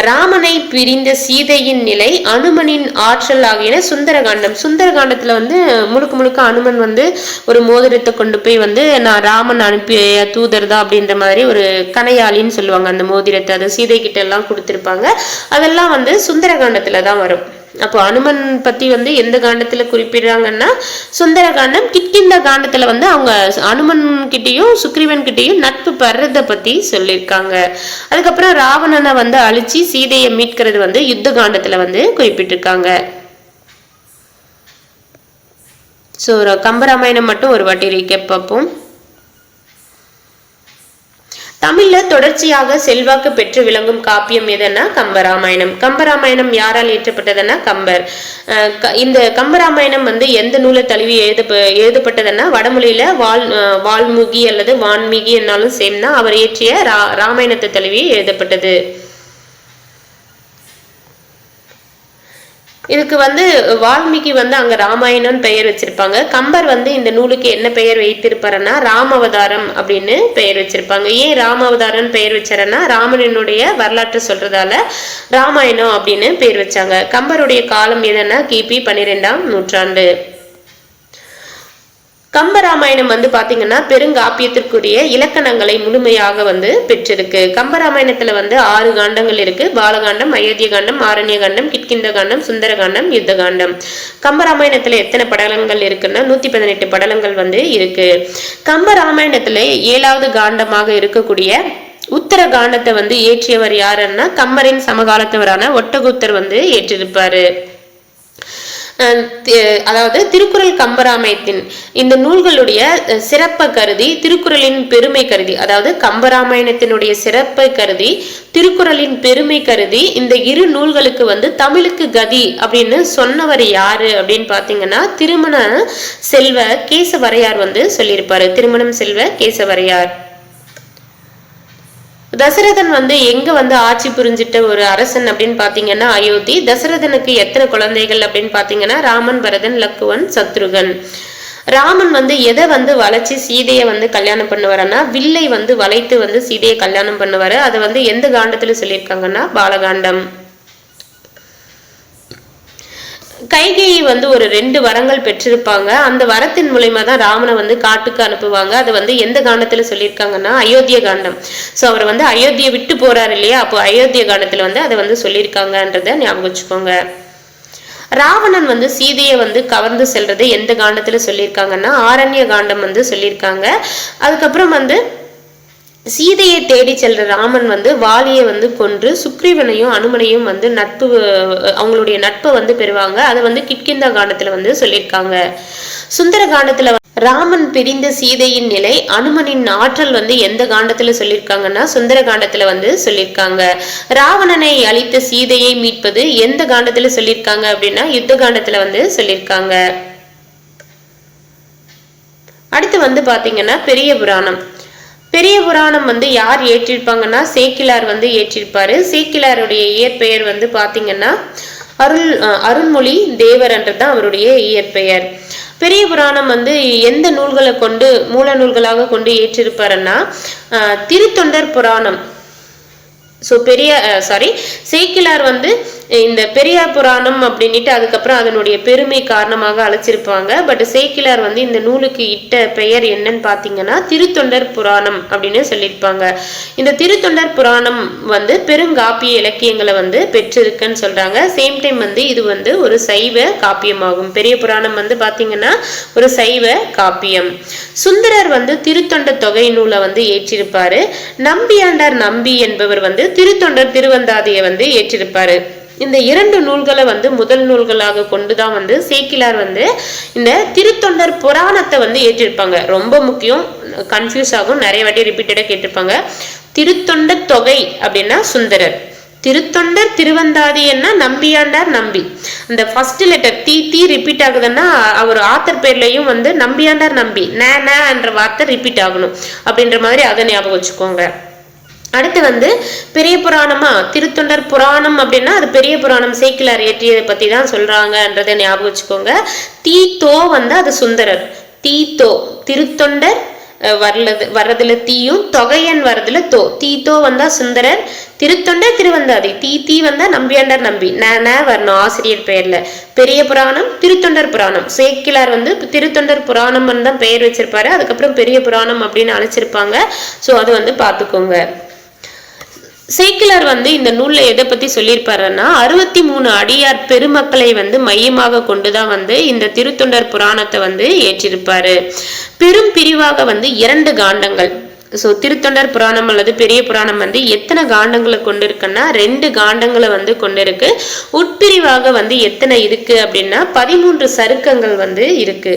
ராமனை பிரிந்த சீதையின் நிலை அனுமனின் ஆற்றல் ஆகியன சுந்தர காண்டம். சுந்தர காண்டத்துல வந்து முழுக்க அனுமன் வந்து ஒரு மோதிரத்தை கொண்டு போய் வந்து நான் ராமன் அனுப்பிய தூதர் தான் அப்படின்ற மாதிரி ஒரு கனையாளின்னு சொல்லுவாங்க. அந்த மோதிரத்தை அது சீதை கிட்ட எல்லாம் கொடுத்திருப்பாங்க. அதெல்லாம் வந்து சுந்தர காண்டத்துல தான் வரும். அப்போ அனுமன் பத்தி வந்து எந்த காண்டத்துல குறிப்பிடுறாங்கன்னா சுந்தர காண்டம். கிட்கிந்த காண்டத்துல வந்து அவங்க அனுமன் கிட்டையும் சுக்ரீவன் கிட்டையும் நட்பு பெறத பத்தி சொல்லியிருக்காங்க. அதுக்கப்புறம் ராவணனை வந்து அழிச்சு சீதையை மீட்கிறது வந்து யுத்த காண்டத்துல வந்து குறிப்பிட்டிருக்காங்க. ஸோ கம்பராமாயணம் மட்டும் ஒரு வாட்டி ரீகேப் பார்ப்போம். தமிழ்ல தொடர்ச்சியாக செல்வாக்கு பெற்று விளங்கும் காப்பியம் எதுன்னா கம்பராமாயணம். கம்பராமாயணம் யாரால் இயற்றப்பட்டதுன்னா கம்பர். இந்த கம்பராமாயணம் வந்து எந்த நூலை தழுவி எழுதப்பட்டதுன்னா வடமொழியில வால்மீகி அல்லது வான்மீகி என்னாலும் சேம்னா அவர் இயற்றிய ராமாயணத்தை தழுவி எழுதப்பட்டது. இதுக்கு வந்து வால்மீகி வந்து அங்க ராமாயணம் பெயர் வச்சிருப்பாங்க. கம்பர் வந்து இந்த நூலுக்கு என்ன பெயர் வைத்திருப்பாருன்னா ராமாவதாரம் அப்படின்னு பெயர் வச்சிருப்பாங்க. ஏன் ராமாவதாரம் பெயர் வச்சாருன்னா ராமனினுடைய வரலாற்று சொல்றதால ராமாயணம் அப்படின்னு பெயர் வச்சாங்க. கம்பருடைய காலம் எதுன்னா கிபி 12ஆம் நூற்றாண்டு. கம்பராமாயணம் வந்து பாத்தீங்கன்னா பெருங்காப்பியத்திற்குரிய இலக்கணங்களை முழுமையாக வந்து பெற்றிருக்கு. கம்பராமாயணத்துல வந்து 6 காண்டங்கள் இருக்கு. பாலகாண்டம், அயோத்திய காண்டம், ஆரண்ய காண்டம், கிட்கிந்த காண்டம், சுந்தர காண்டம், யுத்த காண்டம். கம்பராமாயணத்துல எத்தனை படலங்கள் இருக்குன்னா 118 படலங்கள் வந்து இருக்கு. கம்பராமாயணத்துல 7வது காண்டமாக இருக்கக்கூடிய உத்தர காண்டத்தை வந்து இயற்றியவர் யாருன்னா கம்பரின் சமகாலத்தவரான ஒட்டகுத்தர் வந்து ஏற்றிருப்பாரு. அதாவது திருக்குறள் கம்பராமாயணத்தின் இந்த நூல்களுடைய சிறப்பை கருதி திருக்குறளின் பெருமை கருதி, அதாவது கம்பராமாயணத்தினுடைய சிறப்பை கருதி திருக்குறளின் பெருமை கருதி இந்த இரு நூல்களுக்கு வந்து தமிழுக்கு கதி அப்படின்னு சொன்னவர் யாரு அப்படின்னு பாத்தீங்கன்னா திருமண செல்வ கேசவரையார் வந்து சொல்லியிருப்பாரு. திருமணம் செல்வ கேசவரையார். தசரதன் வந்து எங்க வந்து ஆட்சி புரிஞ்சிட்ட ஒரு அரசன் அப்படின்னு பாத்தீங்கன்னா அயோத்தி. தசரதனுக்கு எத்தனை குழந்தைகள் அப்படின்னு பாத்தீங்கன்னா ராமன், பரதன், லக்குவன், சத்ருகன். ராமன் வந்து எதை வந்து வளைச்சு சீதையை வந்து கல்யாணம் பண்ணுவாருன்னா வில்லை வந்து வளைத்து வந்து சீதையை கல்யாணம் பண்ணுவாரு. அதை வந்து எந்த காண்டத்துல சொல்லியிருக்காங்கன்னா பாலகாண்டம். கைகேயி வந்து ஒரு 2 வரங்கள் பெற்றிருப்பாங்க. அந்த வரத்தின் மூலமா தான் ராமனை வந்து காட்டுக்கு அனுப்புவாங்க. அது வந்து எந்த காண்டத்துல சொல்லியிருக்காங்கன்னா அயோத்திய காண்டம். சோ அவர் வந்து அயோத்தியை விட்டு போறாரு இல்லையா, அப்போ அயோத்திய காண்டத்துல வந்து அதை வந்து சொல்லியிருக்காங்கன்றத ஞாபகம் வச்சுக்கோங்க. ராவணன் வந்து சீதையை வந்து கவர்ந்து செல்றது எந்த காண்டத்துல சொல்லியிருக்காங்கன்னா ஆரண்ய காண்டம் வந்து சொல்லியிருக்காங்க. அதுக்கப்புறம் வந்து சீதையை தேடி செல்ற ராமன் வந்து வாலியை வந்து கொன்று சுக்ரீவனையும் அனுமனையும் வந்து நட்பு அவங்களுடைய நட்பை வந்து பெறுவாங்க. அதை வந்து கிட்கிந்தா காண்டத்துல வந்து சொல்லியிருக்காங்க. சுந்தர காண்டத்துல ராமன் பிரிந்த சீதையின் நிலை, அனுமனின் ஆற்றல் வந்து எந்த காண்டத்துல சொல்லியிருக்காங்கன்னா சுந்தர காண்டத்துல வந்து சொல்லியிருக்காங்க. ராவணனை அழித்த சீதையை மீட்பது எந்த காண்டத்துல சொல்லியிருக்காங்க அப்படின்னா யுத்த காண்டத்துல வந்து சொல்லியிருக்காங்க. அடுத்து வந்து பாத்தீங்கன்னா பெரிய புராணம். பெரிய புராணம் வந்து யார் ஏற்றிருப்பாங்கன்னா சேக்கிலார் வந்து ஏற்றிருப்பாரு. சேக்கிலாருடைய இயற்பெயர் வந்து பாத்தீங்கன்னா அருள்மொழி தேவர் என்றுதான் அவருடைய இயற்பெயர். பெரிய புராணம் வந்து எந்த நூல்களை கொண்டு மூல நூல்களாக கொண்டு ஏற்றிருப்பாருன்னா திருத்தொண்டர் புராணம். சேக்கிலார் வந்து இந்த பெரியார் புராணம் அப்படின்ட்டு அதுக்கப்புறம் அதனுடைய பெருமை காரணமாக அழைச்சிருப்பாங்க. பட் சேக்கிலார் வந்து இந்த நூலுக்கு இட்ட பெயர் என்னன்னு பாத்தீங்கன்னா திருத்தொண்டர் புராணம் அப்படின்னு சொல்லியிருப்பாங்க. இந்த திருத்தொண்டர் புராணம் வந்து பெருங்காப்பிய இலக்கியங்களை வந்து பெற்றிருக்குன்னு சொல்றாங்க. சேம் டைம் வந்து இது வந்து ஒரு சைவ காப்பியமாகும். பெரிய புராணம் வந்து பாத்தீங்கன்னா ஒரு சைவ காப்பியம். சுந்தரர் வந்து திருத்தொண்ட தொகை நூலை வந்து ஏற்றிருப்பாரு. நம்பியாண்டார் நம்பி என்பவர் வந்து திருத்தொண்டர் திருவந்தாதியை வந்து ஏற்றிருப்பாரு. இந்த 2 நூல்களை வந்து முதல் நூல்களாக கொண்டுதான் வந்து சேக்கிலார் வந்து இந்த திருத்தொண்டர் புராணத்தை வந்து ஏற்றிருப்பாங்க. ரொம்ப முக்கியம், கன்ஃபியூஸ் ஆகும், நிறைய வாட்டி ரிப்பீட்டடா கேட்டிருப்பாங்க. திருத்தொண்ட தொகை அப்படின்னா சுந்தரர், திருத்தொண்டர் திருவந்தாதி என்ன நம்பியாண்டார் நம்பி. இந்த ஃபர்ஸ்ட் லெட்டர் தி ரிப்பீட் ஆகுதுன்னா அவர் ஆத்தர் பேர்லயும் வந்து நம்பியாண்டார் நம்பி என்ற வார்த்தை ரிப்பீட் ஆகணும் அப்படின்ற மாதிரி அதை ஞாபகம் வச்சுக்கோங்க. அடுத்து வந்து பெரிய புராணமா திருத்தொண்டர் புராணம் அப்படின்னா அது பெரிய புராணம் சேக்கிலார் இயற்றியதை பத்தி தான் சொல்றாங்கன்றதை ஞாபகம் வச்சுக்கோங்க. தீத்தோ வந்து அது சுந்தரர். தீத்தோ திருத்தொண்டர் வர்றதுல தீயும் தொகையன் வர்றதுல தோ. தீத்தோ வந்தா சுந்தரர், திருத்தொண்டர் திருவந்தாதி, தீ வந்தா நம்பியாண்டார் நம்பி வரணும் ஆசிரியர் பெயர்ல. பெரிய புராணம் திருத்தொண்டர் புராணம். சேக்கிலார் வந்து திருத்தொண்டர் புராணம் தான் பெயர் வச்சிருப்பாரு. அதுக்கப்புறம் பெரிய புராணம் அப்படின்னு அழைச்சிருப்பாங்க. சோ அது வந்து பாத்துக்கோங்க. சேக்கிலார் வந்து இந்த நூல்ல எதை பத்தி சொல்லியிருப்பாருன்னா 63 அடியார் பெருமக்களை வந்து மையமாக கொண்டுதான் வந்து இந்த திருத்தொண்டர் புராணத்தை வந்து ஏற்றிருப்பாரு. பெரும் பிரிவாக வந்து 2 காண்டங்கள் ஸோ திருத்தொண்டர் புராணம் அல்லது பெரிய புராணம் வந்து எத்தனை காண்டங்களை கொண்டு இருக்குன்னா 2 காண்டங்களை வந்து கொண்டு இருக்கு. உட்பிரிவாக வந்து எத்தனை இருக்கு அப்படின்னா 13 சருக்கங்கள் வந்து இருக்கு.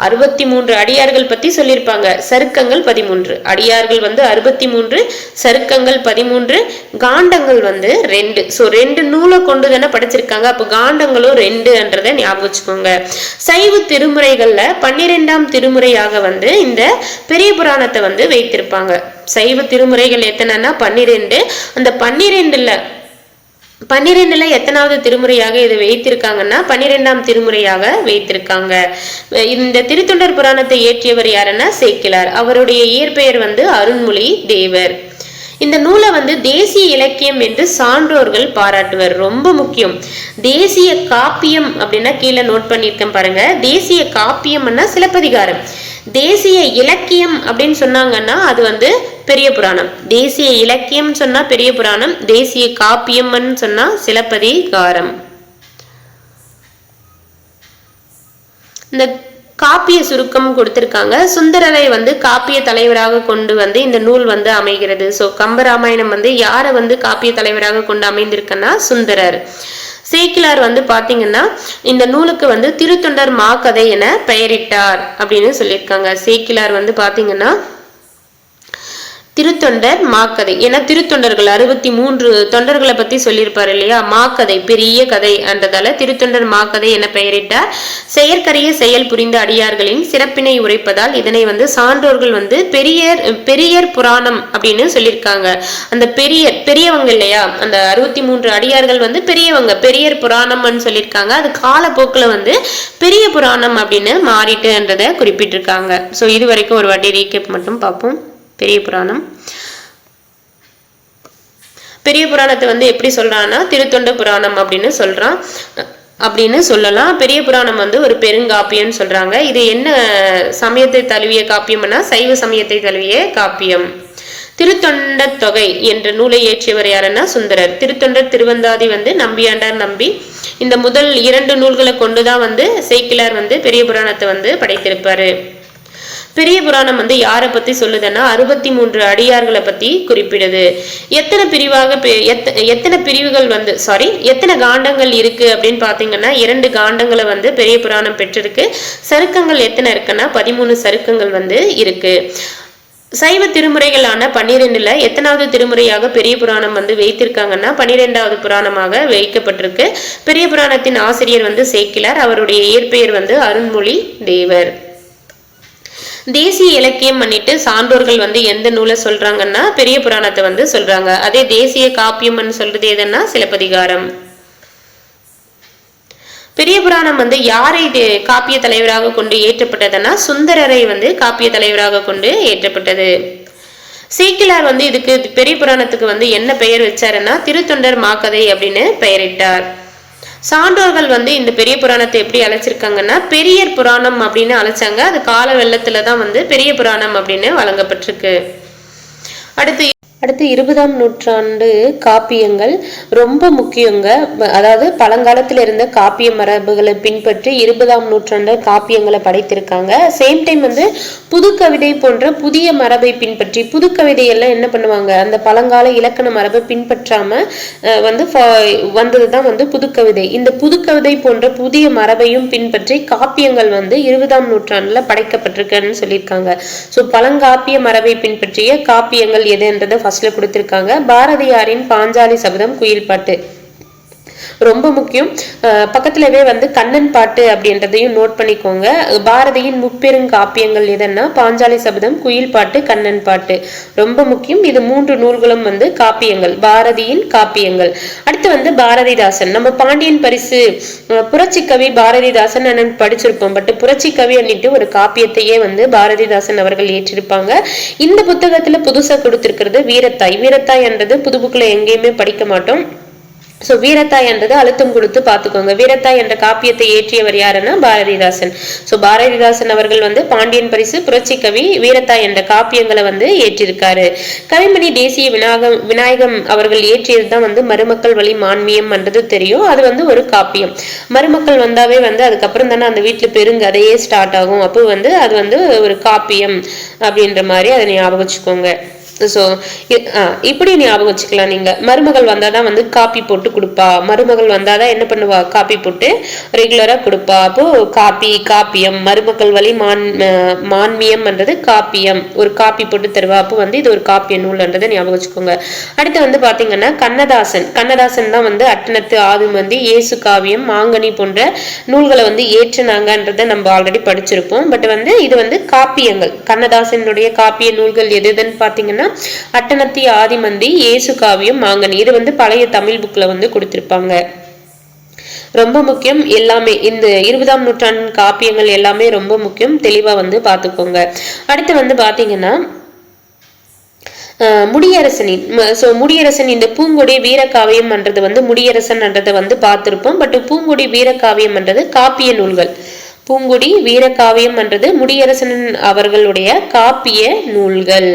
63 அடியார்கள் பத்தி சொல்லியிருப்பாங்க, சருக்கங்கள் 13, அடியார்கள் வந்து 63, சருக்கங்கள் 13, காண்டங்கள் வந்து 2. ஸோ 2 நூலை கொண்டு தானே படிச்சிருக்காங்க, அப்போ காண்டங்களும் 2ன்றதை ஞாபகம் வச்சுக்கோங்க. சைவ திருமுறைகள்ல 12ஆம் திருமுறையாக வந்து இந்த பெரிய புராணத்தை வந்து வைத்திருப்பாங்க. சைவ திருமுறைகள் எத்தனைன்னா 12. அந்த 12ல எத்தனாவது திருமுறையாக இதை வைத்திருக்காங்கன்னா 12ஆம் திருமுறையாக வைத்திருக்காங்க. இந்த திருத்தொண்டர் புராணத்தை இயற்றியவர் யாருன்னா சேக்கிழார். அவருடைய இயற்பெயர் வந்து அருண்மொழி தேவர். இந்த நூலை வந்து தேசிய இலக்கியம் என்று சான்றோர்கள் பாராட்டுவர். ரொம்ப முக்கியம். தேசிய காப்பியம் அப்படின்னா கீழே நோட் பண்ணியிருக்கேன் பாருங்க. தேசிய காப்பியம்னா சிலப்பதிகாரம். தேசிய இலக்கியம் அப்படின்னு சொன்னாங்கன்னா அது வந்து பெரிய புராணம். தேசிய இலக்கியம் சொன்னா பெரிய புராணம், தேசிய காப்பியம்னு சொன்னா சிலப்பதிகாரம். இந்த காப்பிய சுருக்கம் கொடுத்திருக்காங்க. சுந்தரரை வந்து காப்பிய தலைவராக கொண்டு வந்து இந்த நூல் வந்து அமைகிறது. ஸோ கம்பராமாயணம் வந்து யாரை வந்து காப்பிய தலைவராக கொண்டு அமைந்திருக்குன்னா சுந்தரர். சேக்கிழார் வந்து பாத்தீங்கன்னா இந்த நூலுக்கு வந்து திருத்தொண்டர் மாக்கதை என பெயரிட்டார் அப்படின்னு சொல்லியிருக்காங்க. சேக்கிழார் வந்து பாத்தீங்கன்னா திருத்தொண்டர் மாக்கதை, ஏன்னா திருத்தொண்டர்கள் 63 தொண்டர்களை பத்தி சொல்லியிருப்பாரு இல்லையா, மாக்கதை பெரிய கதை என்றதால திருத்தொண்டர் மாக்கதை என பெயரிட்டார். செயற்கரிய செயல் புரிந்த அடியார்களின் சிறப்பினை உரைப்பதால் இதனை வந்து சான்றோர்கள் வந்து பெரியர் புராணம் அப்படின்னு சொல்லியிருக்காங்க. அந்த பெரியவங்க இல்லையா, அந்த 63 அடியார்கள் வந்து பெரியவங்க, பெரியர் புராணம்னு சொல்லியிருக்காங்க. அது காலப்போக்கில் வந்து பெரிய புராணம் அப்படின்னு மாறிட்டுன்றதை குறிப்பிட்டிருக்காங்க. ஸோ இது வரைக்கும் ஒரு வாட்டி ரீகேப் மட்டும் பார்ப்போம். பெரிய புராணத்தை வந்து எப்படி சொல்றான்னா திருத்தொண்ட புராணம் அப்படின்னு சொல்றான் அப்படின்னு சொல்லலாம். பெரிய புராணம் வந்து ஒரு பெருங்காப்பியம்னு சொல்றாங்க. இது என்ன சமயத்தை தழுவிய காப்பியம்னா சைவ சமயத்தை தழுவிய காப்பியம். திருத்தொண்ட தொகை என்ற நூலை இயற்றியவர் யாருன்னா சுந்தரர். திருத்தொண்டர் திருவந்தாதி வந்து நம்பியாண்டார் நம்பி. இந்த முதல் 2 நூல்களை கொண்டுதான் வந்து சேக்கிழார் வந்து பெரிய புராணத்தை வந்து படைத்திருப்பாரு. பெரிய புராணம் வந்து யாரை பத்தி சொல்லுதுன்னா 63 அடியார்களை பத்தி குறிப்பிடுது. எத்தனை பிரிவுகள் வந்து எத்தனை காண்டங்கள் இருக்கு அப்படின்னு பாத்தீங்கன்னா 2 காண்டங்களை வந்து பெரிய புராணம் பெற்றிருக்கு. சருக்கங்கள் எத்தனை இருக்குன்னா 13 சருக்கங்கள் வந்து இருக்கு. சைவ திருமுறைகளான 12ல எத்தனாவது திருமுறையாக பெரிய புராணம் வந்து வைத்திருக்காங்கன்னா 12வது புராணமாக வைக்கப்பட்டிருக்கு. பெரிய புராணத்தின் ஆசிரியர் வந்து சேக்கிழார். அவருடைய இயற்பெயர் வந்து அருண்மொழி தேவர். தேசிய இலக்கியம் பண்ணிட்டு சான்றோர்கள் வந்து எந்த நூலை சொல்றாங்கன்னா பெரிய புராணத்தை வந்து சொல்றாங்க. அதே தேசிய காப்பியம் சொல்றது எதுன்னா சிலப்பதிகாரம். பெரிய புராணம் வந்து யாரை காப்பிய தலைவராக கொண்டு ஏற்றப்பட்டதுன்னா சுந்தரரை வந்து காப்பிய தலைவராக கொண்டு ஏற்றப்பட்டது. சேக்கிழார் வந்து இதுக்கு பெரிய புராணத்துக்கு வந்து என்ன பெயர் வச்சாருன்னா திருத்தொண்டர் மாக்கதை அப்படின்னு பெயரிட்டார். சான்றோர்கள் வந்து இந்த பெரிய புராணத்தை எப்படி அழைச்சிருக்காங்கன்னா பெரியர் புராணம் அப்படின்னு அழைச்சாங்க. அது கால வெள்ளத்துலதான் வந்து பெரிய புராணம் அப்படின்னு வழங்கப்பட்டிருக்கு. அடுத்து 20ஆம் நூற்றாண்டு காப்பியங்கள் ரொம்ப முக்கியங்க. அதாவது பழங்காலத்துல இருந்த காப்பிய மரபுகளை பின்பற்றி 20ஆம் நூற்றாண்டு காப்பியங்களை படைத்திருக்காங்க. சேம் டைம் வந்து புது கவிதை போன்ற புதிய மரபை பின்பற்றி, புது கவிதையெல்லாம் என்ன பண்ணுவாங்க, அந்த பழங்கால இலக்கண மரபை பின்பற்றாம வந்து வந்ததுதான் வந்து புது கவிதை. இந்த புது கவிதை போன்ற புதிய மரபையும் பின்பற்றி காப்பியங்கள் வந்து 20ஆம் நூற்றாண்டுல படைக்கப்பட்டிருக்குன்னு சொல்லியிருக்காங்க. ஸோ பழங்காப்பிய மரபை பின்பற்றிய காப்பியங்கள் எதுன்றதை கொடுத்திருக்காங்க. பாரதியாரின் பாஞ்சாலி சபதம், குயில் பாட்டு ரொம்ப முக்கியம். பக்கத்துலவே வந்து கண்ணன் பாட்டு அப்படின்றதையும் நோட் பண்ணிக்கோங்க. பாரதியின் முப்பெருங்காப்பியங்கள் எதன்னா பாஞ்சாலி சபதம், குயில் பாட்டு, கண்ணன் பாட்டு ரொம்ப முக்கியம். இது 3 நூல்களும் வந்து காப்பியங்கள், பாரதியின் காப்பியங்கள். அடுத்து வந்து பாரதிதாசன். நம்ம பாண்டியன் பரிசு புரட்சி கவி பாரதிதாசன் படிச்சிருப்போம். பட் புரட்சி கவி அன்னிட்டு ஒரு காப்பியத்தையே வந்து பாரதிதாசன் அவர்கள் ஏற்றிருப்பாங்க. இந்த புத்தகத்துல புதுசா கொடுத்திருக்கிறது வீரத்தாய். வீரத்தாய் என்றது புது புக்ல எங்கேயுமே படிக்க மாட்டோம். ஸோ வீரத்தாய் என்றது அழுத்தம் கொடுத்து பார்த்துக்கோங்க. வீரத்தாய் என்ற காப்பியத்தை இயற்றியவர் யாருன்னா பாரதிதாசன். ஸோ பாரதிதாசன் அவர்கள் வந்து பாண்டியன் பரிசு, புரட்சி கவி, வீரத்தாய் என்ற காப்பியங்களை வந்து ஏற்றிருக்காரு. கவிமணி தேசிய விநாயகம் அவர்கள் இயற்றியது தான் வந்து மருமக்கள் வழி மான்மியம் என்றது தெரியும். அது வந்து ஒரு காப்பியம். மருமக்கள் வந்தாவே வந்து அதுக்கப்புறம் தானே அந்த வீட்டில் பெருங்கதையே ஸ்டார்ட் ஆகும். அப்போ வந்து அது வந்து ஒரு காப்பியம் அப்படின்ற மாதிரி அதை ஞாபகம் வச்சுக்கோங்க. ஸோ இப்படி ஞாபகம் வச்சுக்கலாம். நீங்க மருமகள் வந்தாதான் வந்து காப்பி போட்டு கொடுப்பா, மருமகள் வந்தாதான் என்ன பண்ணுவா, காப்பி போட்டு ரெகுலரா கொடுப்பா. அப்போ காப்பியம், மருமக்கள் வழி மான்மியம் என்றது காப்பியம், ஒரு காப்பி போட்டு தருவா. அப்போ வந்து இது ஒரு காப்பிய நூல்ன்றதை ஞாபகம் வச்சுக்கோங்க. அடுத்து வந்து பாத்தீங்கன்னா கண்ணதாசன் தான் வந்து அட்டனத்து, ஆதிமந்தி, இயேசு காவியம், மாங்கனி போன்ற நூல்களை வந்து ஏற்றினாங்கன்றதை நம்ம ஆல்ரெடி படிச்சிருப்போம். பட் வந்து இது வந்து காப்பியங்கள். கண்ணதாசனுடைய காப்பிய நூல்கள் எதுன்னு பாத்தீங்கன்னா அட்டனத்தி, ஆதிமந்தி, இயேசு காவியம், மாங்கனி. இது வந்து பழைய தமிழ் புக்ல வந்து கொடுத்திருப்பாங்க. ரொம்ப முக்கியம். எல்லாமே இந்த 20ஆம் நூற்றாண்டு காப்பியங்கள் எல்லாமே ரொம்ப முக்கியம். தெளிவா வந்து பாத்துக்கோங்க. அடுத்து வந்து பாத்தீங்கன்னா முடியரசன் இந்த பூங்கொடி வீரகாவியம் என்றது வந்து முடியரசன் என்றதை வந்து பார்த்திருப்போம். பட் பூங்கொடி வீரகாவியம் என்றது காப்பிய நூல்கள். பூங்குடி வீரகாவியம் என்றது முடியரசன் அவர்களுடைய காப்பிய நூல்கள்.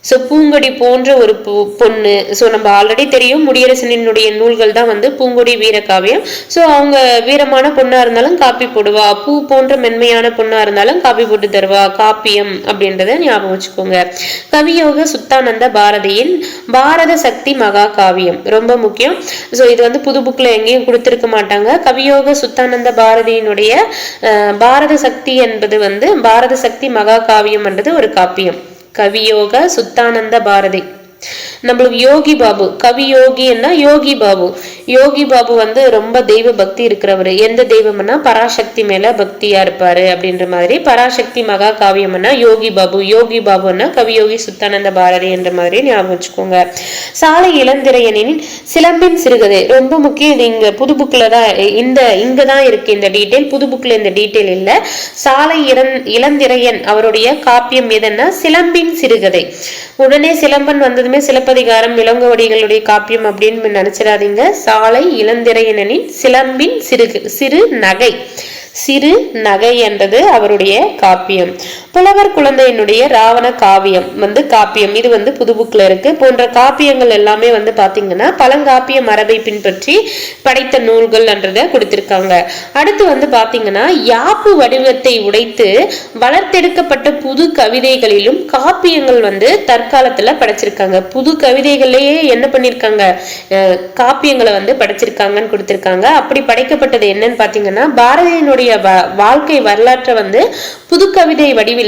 ஸோ பூங்கொடி போன்ற ஒரு பொண்ணு. ஸோ நம்ம ஆல்ரெடி தெரியும் முடியரசனினுடைய நூல்கள் தான் வந்து பூங்கொடி வீரகாவியம். ஸோ அவங்க வீரமான பொண்ணா இருந்தாலும் காப்பி போடுவா, பூ போன்ற மென்மையான பொண்ணா இருந்தாலும் காப்பி போட்டு தருவா, காப்பியம் அப்படின்றத ஞாபகம் வச்சுக்கோங்க. கவியோக சுத்தானந்த பாரதியின் பாரத சக்தி மகா காவியம் ரொம்ப முக்கியம். ஸோ இது வந்து புது புக்ல எங்கேயும் கொடுத்திருக்க மாட்டாங்க. கவியோக சுத்தானந்த பாரதியினுடைய பாரத சக்தி என்பது வந்து பாரத சக்தி மகா காவியம் என்றது ஒரு காப்பியம். கவியோக சுத்தானந்த பாரதி. நம்மளுக்கு யோகி பாபு, கவி யோகின்னா யோகி பாபு வந்து ரொம்ப தெய்வ பக்தி இருக்கிறவரு. எந்த தெய்வம்னா பராசக்தி மேல பக்தியா இருப்பாரு அப்படின்ற மாதிரி. பராசக்தி மகா காவியம்னா யோகி பாபுன்னா கவியோகி சுத்தானந்த பாரதி என்ற மாதிரி ஞாபகம் வச்சுக்கோங்க. சாலை இளந்திரையனின் சிலம்பின் சிறுகதை ரொம்ப முக்கியம். இங்க புது புக்ல தான் இங்கதான் இருக்கு இந்த டீட்டெயில். புது புக்ல இந்த டீட்டெயில் இல்ல. சாலை இளந்திரையன் அவருடைய காப்பியம் எதுன்னா சிலம்பின் சிறுகதை. உடனே சிலம்பன் வந்ததுமே சிலப்பதிகாரம், இளங்கோவடிகளுடைய காப்பியம் அப்படின்னு நினைச்சிடாதீங்க. சாலை இளந்திரையனின் சிலம்பின் சிறு நகை என்றது அவருடைய காப்பியம். புலவர் குழந்தையினுடைய ராவண காவியம் வந்து காப்பியம். இது வந்து புது புக்ல இருக்கு. போன்ற காப்பியங்கள் எல்லாமே வந்து பாத்தீங்கன்னா பழங்காப்பிய மரபை பின்பற்றி படைத்த நூல்கள் என்றதை கொடுத்திருக்காங்க. அடுத்து வந்து பாத்தீங்கன்னா யாப்பு வடிவத்தை உடைத்து வளர்த்தெடுக்கப்பட்ட புது கவிதைகளிலும் காப்பியங்கள் வந்து தற்காலத்துல படைச்சிருக்காங்க. புது கவிதைகளையே என்ன பண்ணிருக்காங்க, காப்பியங்களை வந்து படைச்சிருக்காங்கன்னு கொடுத்திருக்காங்க. அப்படி படைக்கப்பட்டது என்னன்னு பாத்தீங்கன்னா பாரதியினுடைய வாழ்க்கை வரலாற்றை வந்து புது கவிதை வடிவில்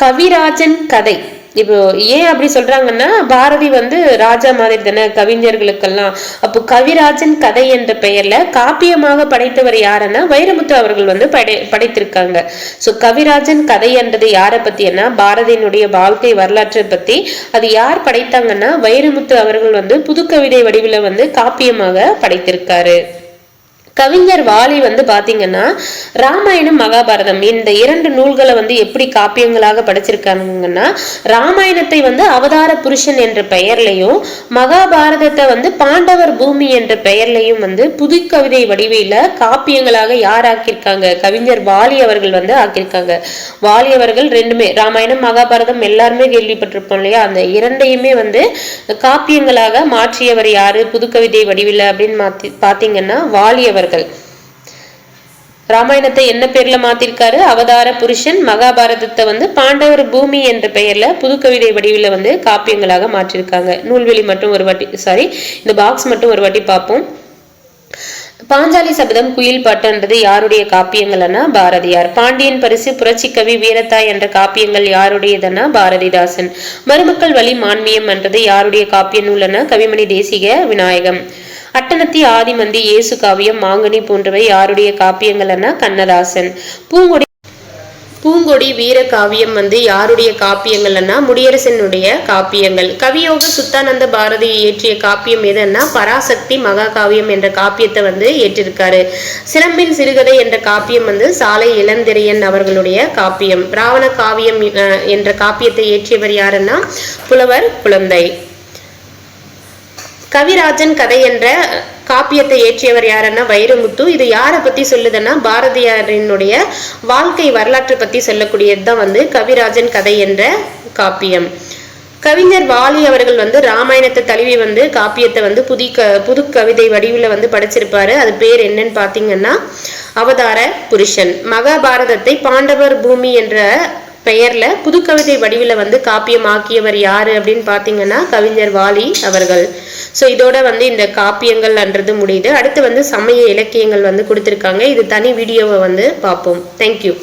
கவிராஜன் கதை. இப்போ ஏன் அப்படி சொல்றாங்கன்னா பாரதி வந்து ராஜா மாதிரி தானே கவிஞர்களுக்கெல்லாம். அப்போ கவிராஜன் கதை என்ற பெயர்ல காப்பியமாக படைத்தவர் யாருன்னா வைரமுத்து அவர்கள் வந்து படைத்திருக்காங்க. சோ கவிராஜன் கதை என்றது யாரை பத்தினா பாரதியினுடைய வாழ்க்கை வரலாற்றை பத்தி. அது யார் படைத்தாங்கன்னா வைரமுத்து அவர்கள் வந்து புது கவிதை வடிவில வந்து காப்பியமாக படைத்திருக்காரு. கவிஞர் வாலி வந்து பாத்தீங்கன்னா ராமாயணம், மகாபாரதம் இந்த இரண்டு நூல்களை வந்து எப்படி காப்பியங்களாக படைச்சிருக்காங்கன்னா ராமாயணத்தை வந்து அவதார புருஷன் என்ற பெயர்லையும் மகாபாரதத்தை வந்து பாண்டவர் பூமி என்ற பெயர்லையும் வந்து புது கவிதை வடிவில காப்பியங்களாக யார் ஆக்கியிருக்காங்க, கவிஞர் வாலி அவர்கள் வந்து ஆக்கியிருக்காங்க. வாலி அவர்கள் ரெண்டுமே ராமாயணம் மகாபாரதம் எல்லாருமே கேள்விப்பட்டிருப்போம் இல்லையா, அந்த இரண்டையுமே வந்து காப்பியங்களாக மாற்றியவர் யாரு புது கவிதை வடிவில அப்படின்னு பாத்தீங்கன்னா வாலி அவர்கள். ராமாயணத்தை என்ன பேர்ல மாத்திருக்காரு, அவதார புருஷன். மகாபாரதத்தை வந்து பாண்டவர் பூமி என்ற பெயர்ல புது கவிதை வடிவில வந்து காப்பியங்களாக மாற்றிருக்காங்க. நூல்வெளி மட்டும் ஒரு வாட்டி இந்த பாக்ஸ் மட்டும் ஒரு வாட்டி பார்ப்போம். பாஞ்சாலி சபதம், குயில் பாட்டுன்றது யாருடைய காப்பியங்கள்னா பாரதியார். பாண்டியன் பரிசு, புரட்சி கவி, வீரத்தாய் என்ற காப்பியங்கள் யாருடையதுன்னா பாரதிதாசன். மருமக்கள் வழி மான்மியம் என்றது யாருடைய காப்பிய நூல்னா கவிமணி தேசிக விநாயகம். அட்டனத்தி, ஆதிமந்தி, இயேசு காவியம், மாங்கனி போன்றவை யாருடைய காப்பியங்கள்னா கண்ணதாசன். பூங்கொடி வீர காவியம் வந்து யாருடைய காப்பியங்கள்னா முடியரசனுடைய காப்பியங்கள். கவியோக சுத்தானந்த பாரதி இயற்றிய காப்பியம் எதுன்னா பராசக்தி மகா காவியம் என்ற காப்பியத்தை வந்து ஏற்றிருக்காரு. சிலம்பின் சிறுகதை என்ற காப்பியம் வந்து சாலை இளந்திரையன் அவர்களுடைய காப்பியம். ராவண காவியம் என்ற காப்பியத்தை இயற்றியவர் யாருன்னா புலவர் குழந்தை. கவிராஜன் கதை என்ற காப்பியத்தை இயற்றியவர் யாருன்னா வைரமுத்து. இது யாரை பத்தி சொல்லுதுன்னா பாரதியாரினுடைய வாழ்க்கை வரலாற்றை பத்தி சொல்லக்கூடியதுதான் வந்து கவிராஜன் கதை என்ற காப்பியம். கவிஞர் வாலி அவர்கள் வந்து ராமாயணத்தை தழுவி வந்து காப்பியத்தை வந்து புது கவிதை வடிவில் வந்து படைச்சிருப்பாரு. அது பேர் என்னன்னு பாத்தீங்கன்னா அவதார புருஷன். மகாபாரதத்தை பாண்டவர் பூமி என்ற பெயர்ல புது கவிதை வடிவில் வந்து காப்பியமாக்கியவர் யாரு அப்படின்னு பாத்தீங்கன்னா கவிஞர் வாலி அவர்கள். ஸோ இதோட வந்து இந்த காப்பியங்கள் அன்றது முடியுது. அடுத்து வந்து சமய இலக்கியங்கள் வந்து கொடுத்துருக்காங்க. இது தனி வீடியோவை வந்து பார்ப்போம். தேங்க்யூ.